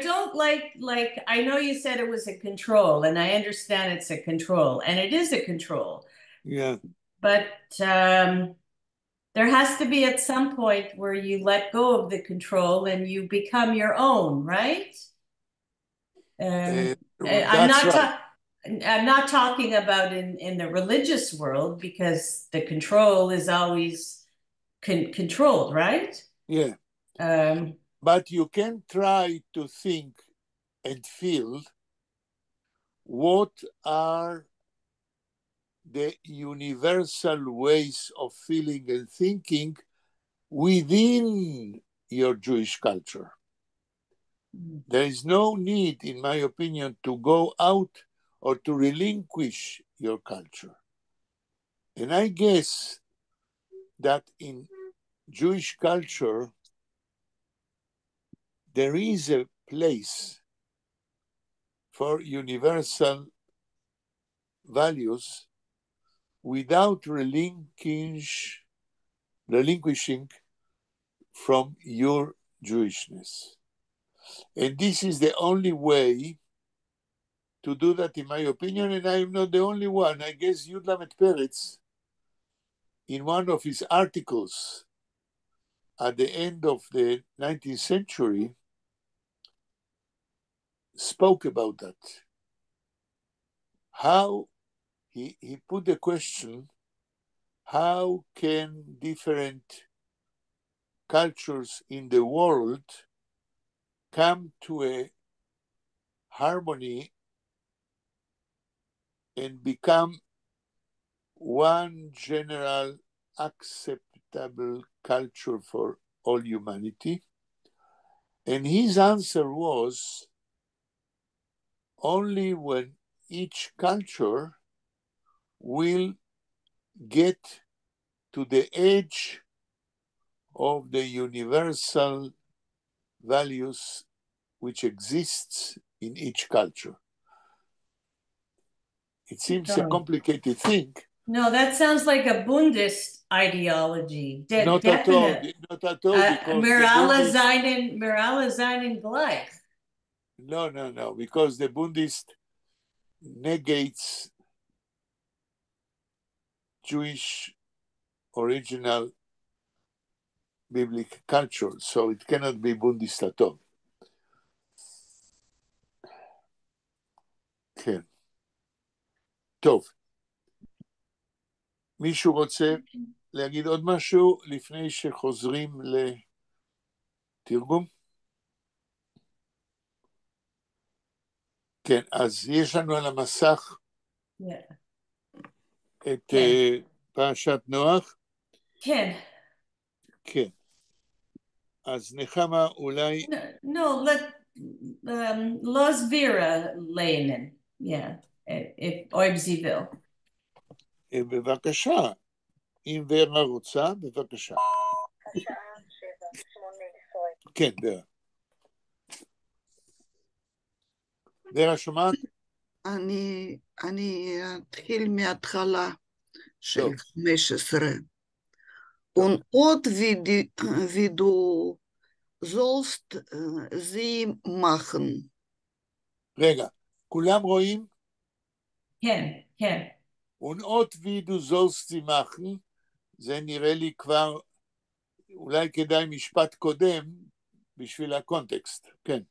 don't like I know you said it was a control, and I understand it's a control, and it is a control. Yeah. But there has to be at some point where you let go of the control and you become your own, right? I'm not talking about in the religious world, because the control is always controlled, right? Yeah. But you can try to think and feel what are the universal ways of feeling and thinking within your Jewish culture. There is no need, in my opinion, to go out or to relinquish your culture. And I guess that in Jewish culture, there is a place for universal values without relinquishing from your Jewishness. And this is the only way to do that, in my opinion, and I am not the only one. I guess Yud Lamed Peretz, in one of his articles at the end of the 19th century, spoke about that. How he put the question, how can different cultures in the world come to a harmony and become one general acceptable culture for all humanity? And his answer was, only when each culture will get to the edge of the universal values which exists in each culture. It seems a complicated thing. No, that sounds like a Bundist ideology. Not at all. Not at all. Because wir alle seien gleich. No. Because the Bundist negates Jewish original biblical culture, so it cannot be בונדיסטטוב. כן. טוב. מישהו רוצה להגיד עוד משהו לפני שחוזרים לתרגום? כן, אז יש לנו על המסך את פרשת נוח. כן. כן. אז נחמה אולי... No, לא סבירה ליינן. אויב זי ויל. בבקשה. אם ורה רוצה, בבקשה. השעה 7:18. כן, ורה. ורה שומעת? אני אתחיל מההתחלה של 15. Und wie du sollst sie machen. רגע, כולם רואים? כן, כן. Und wie du sollst sie machen, זה נראה לי כבר, אולי כדאי משפט קודם, בשביל הקונטקסט, כן.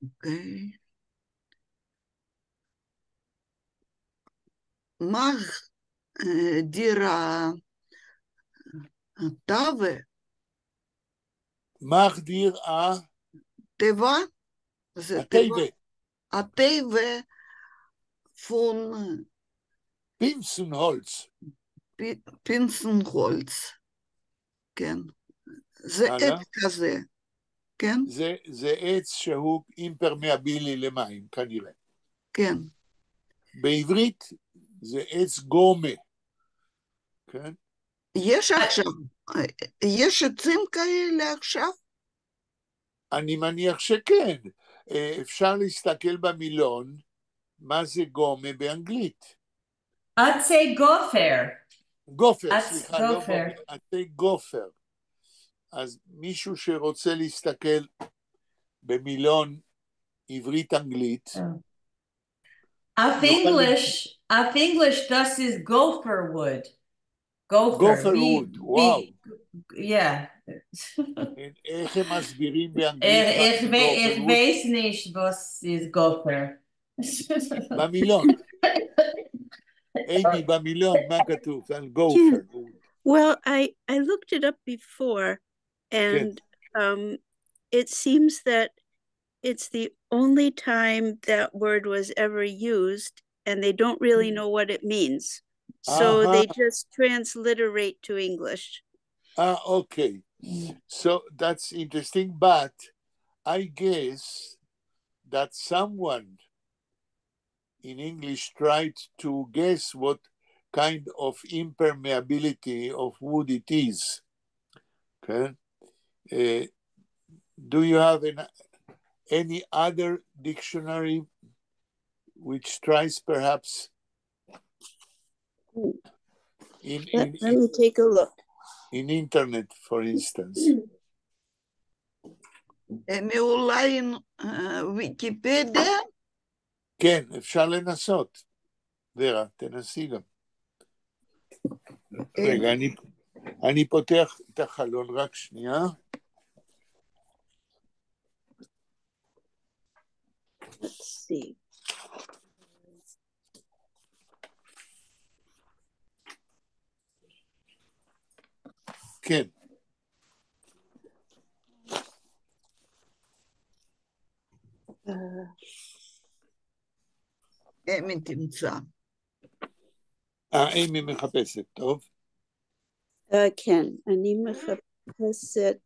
אוקיי. Mach dir Tave. Mach dir Teva. Teve. Teve von Pinsenholz. Pinsenholz. כן. זה עץ כזה. כן? זה עץ שהוא אימפרמיאבילי למים, כנראה. כן. בעברית זה עץ גומה. כן? יש עכשיו, יש עצים כאלה עכשיו? אני מניח שכן. אפשר להסתכל במילון, מה זה גומה באנגלית. עצי גופר. גופר, סליחה, לא גומה, עצי גופר. אז מישהו שרוצה להסתכל במילון עברית-אנגלית. Auf English, das ist gopher wood. Gopher wood, וואו. איך הם מסבירים באנגלית? Ich weiß nicht, was ist gopher. במילון. אימי, במילון, מה כתוב? על gopher wood. Well, I looked it up before, and it seems that it's the only time that word was ever used, and they don't really know what it means. So they just transliterate to English. Okay. So that's interesting, but I guess that someone in English tried to guess what kind of impermeability of wood it is. Okay. Do you have any other dictionary which tries perhaps let me take a look. In internet, for instance. מאולי ויקיפדיה? כן, אפשר לנסות. ורה, תנסי גם. רגע, אני פותח את החלון רק שנייה. Let's see. כן. אמי תמצא. אמי מחפשת, טוב. כן, אני מחפשת...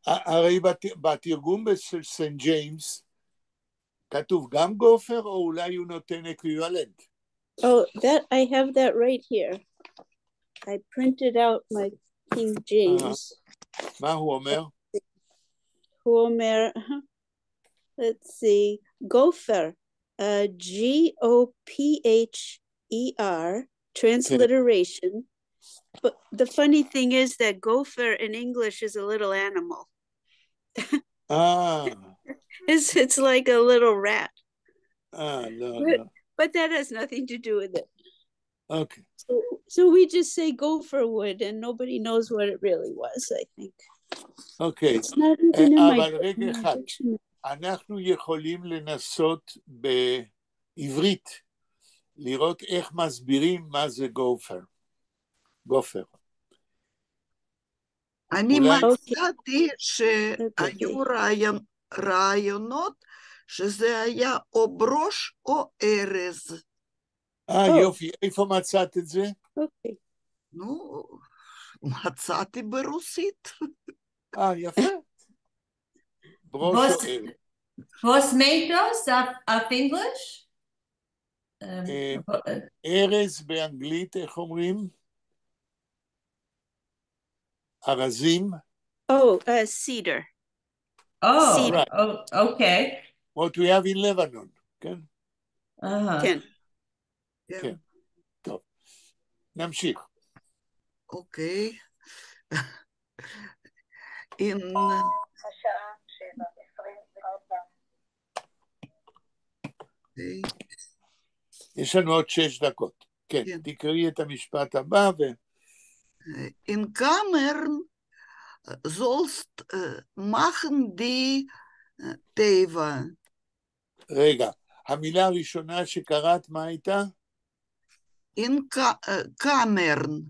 הרי בתרגום של סנט ג'יימס, כתוב גם גופר, או אולי הוא נותן אקוויוולנט? Oh, I have that right here. I printed out my King James. מה הוא אומר? הוא אומר, let's see, gopher, Gopher, transliteration. But the funny thing is that gopher in English is a little animal. It's like a little rat. No. But that has nothing to do with it. Okay. So we just say gopher wood and nobody knows what it really was, I think. Okay. It's not even in my אבל רגע אחד, dictionary. אנחנו יכולים לנסות בעברית, לראות איך מסבירים מה זה גופר. גופר. אני אולי... מצאתי שהיו רעיונות שזה היה או ברוש או ארז. יופי, איפה מצאת את זה? אוקיי. נו, מצאתי ברוסית. יפה. ברוש או ארז. Vos metos of English? ארז באנגלית, איך אומרים? ארזים? Cedar. Oh, Right. oh, okay. What we have in Lebanon, כן? כן. כן. טוב. נמשיך. אוקיי. יש לנו עוד 6 דקות. כן, תקראי את המשפט הבא ו... In Kammern sollst machen die Teva. רגע, המילה הראשונה שקראת, מה הייתה? In Kammern.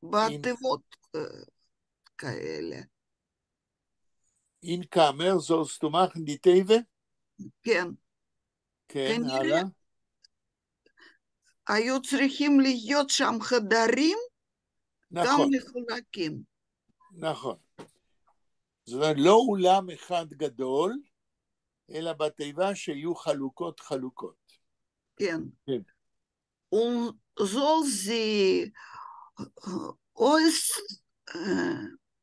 בתיבות כאלה. In Kammer sollst du machen die Teve? כן. כן, הלאה. היו צריכים להיות שם חדרים, גם מחולקים. נכון. זאת אומרת, לא אולם אחד גדול, אלא בתיבה שיהיו חלוקות. כן. כן. soll sie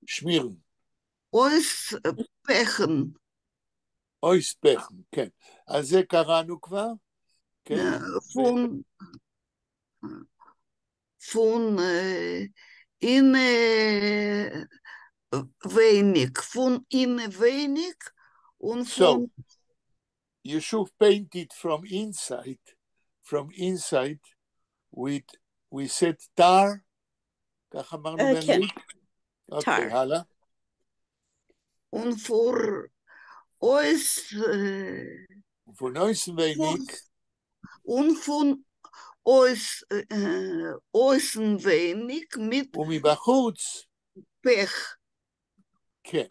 שמירן. auspechen. auspechen, כן. אז זה קראנו כבר. כן. von in wenig. Von in wenig und von... So, you should paint it from inside. From inside, we said tar. כך אמרנו באנגלית? אוקיי, הלאה. Und für uns... von uns wenig. Und von außen wenig mit... ומבחוץ. פח. כן.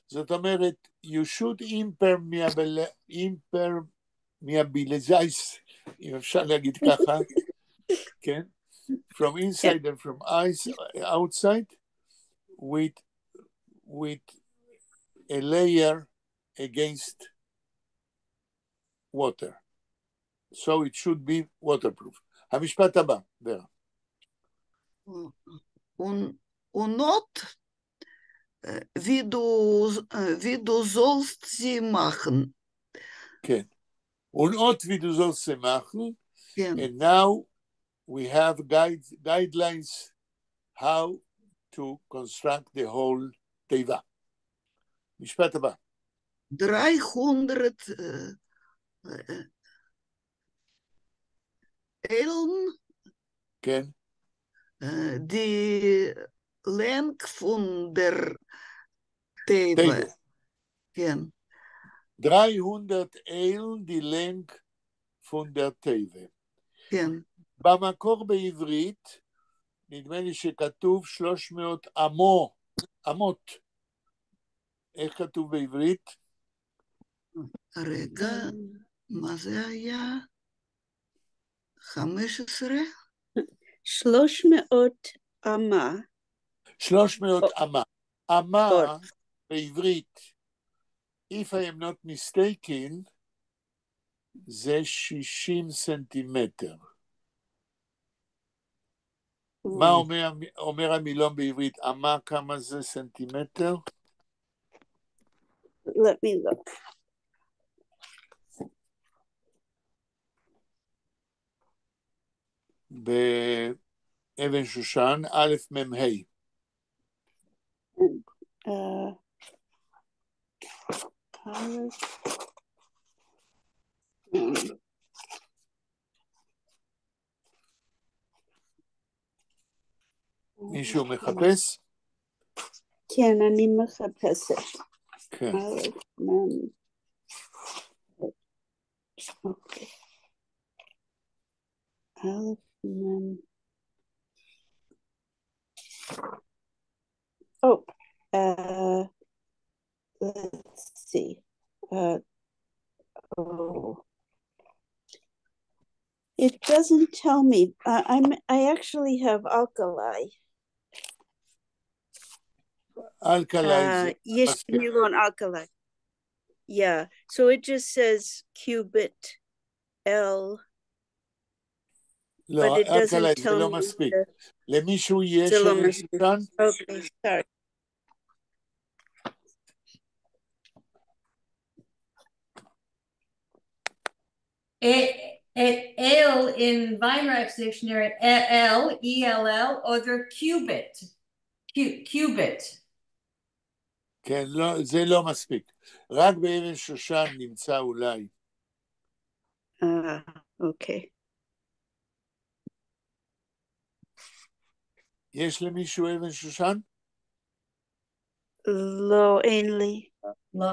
זאת אומרת, you should impermeabilize, אם אפשר להגיד ככה, כן? From inside and from outside with a layer against water. So it should be waterproof. המשפט הבא, ורה. not wie du sollst sie machen. כן. Und wie du sollst sie machen. כן. And now we have guidelines how to construct the whole תיבה. משפט הבא. 300 Ellen. כן. Die Length von der Teve. כן. 300 Ellen die Length von der Teve. כן. במקור בעברית, נדמה לי שכתוב 300 אמות. איך כתוב בעברית? רגע, מה זה היה? 15? 300 אמה. 300 אמה. אמה בעברית, if I am not mistaken, זה 60 סנטימטר. מה אומר המילון בעברית? אמה כמה זה סנטימטר? Let me look. באבן שושן, א' מ' ה'. מישהו מחפש? כן, אני מחפשת. כן. אוקיי. Let's see. It doesn't tell me. I actually have alkali. Alkali. Yes, on alkali. Yeah. So it just says cubit L. לא, but it doesn't אלקלעי, זה tell לא me. מספיק. למישהו יש אבן שושן? Okay, sorry. L in Weinreich's dictionary, E-L-L, other cubit. Cubit. כן, לא, זה לא מספיק. רק באבן שושן נמצא אולי. Okay. יש למישהו אבן שושן? לא, אין לי. לא.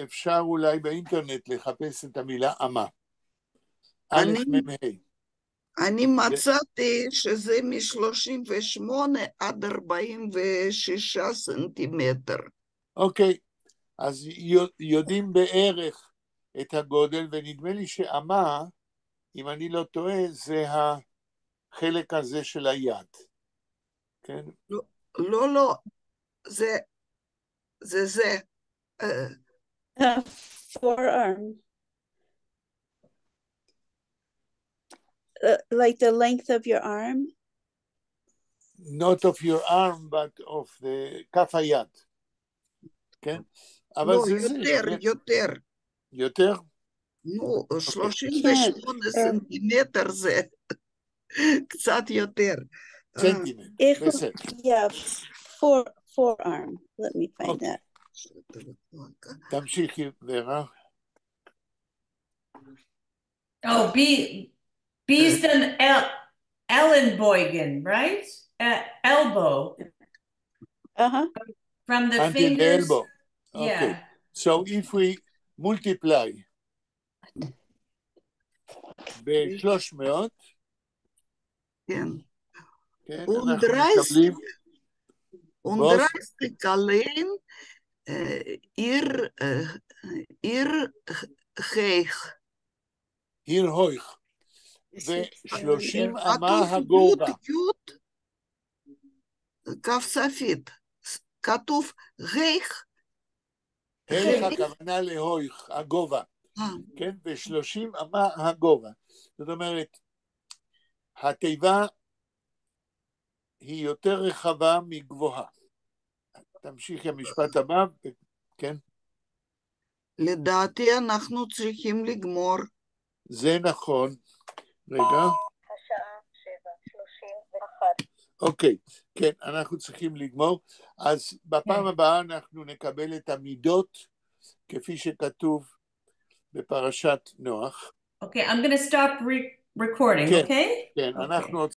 אפשר אולי באינטרנט לחפש את המילה אמה. א' מ' ה'. אני מצאתי שזה מ-38 עד 46 סנטימטר. אוקיי, אז יודעים בערך את הגודל, ונדמה לי שאמה, אם אני לא טועה, זה החלק הזה של היד. כן? לא, זה. Forearm. Like the length of your arm? Not of your arm, but of the כף היד. כן? אבל לא, זה יותר. יותר? נו, 38 סנטימטר זה קצת יותר. סנטימטר, בסדר. Yeah, forearm. Let me find that. תמשיכי, ורה. Oh, B's an Ellenbogen, right? Elbow. From the Until fingers. the elbow. Yeah. Okay. So if we multiply ב-300, כן. אנחנו מקבלים... ונדרייסטיק alleen עיר חייך. עיר הויך. ו-30 אמה הגובה. כתוב כף ספית. כתוב חייך. הויך הכוונה להויך, הגובה. כן? ו-30 אמה הגובה. זאת אומרת, התיבה היא יותר רחבה מגבוהה. תמשיכי המשפט הבא, כן? לדעתי אנחנו צריכים לגמור. זה נכון. רגע. השעה 7:31. אוקיי, כן, אנחנו צריכים לגמור. אז בפעם הבאה אנחנו נקבל את המידות, כפי שכתוב בפרשת נוח. Okay, I'm going to stop recording, okay? כן, אנחנו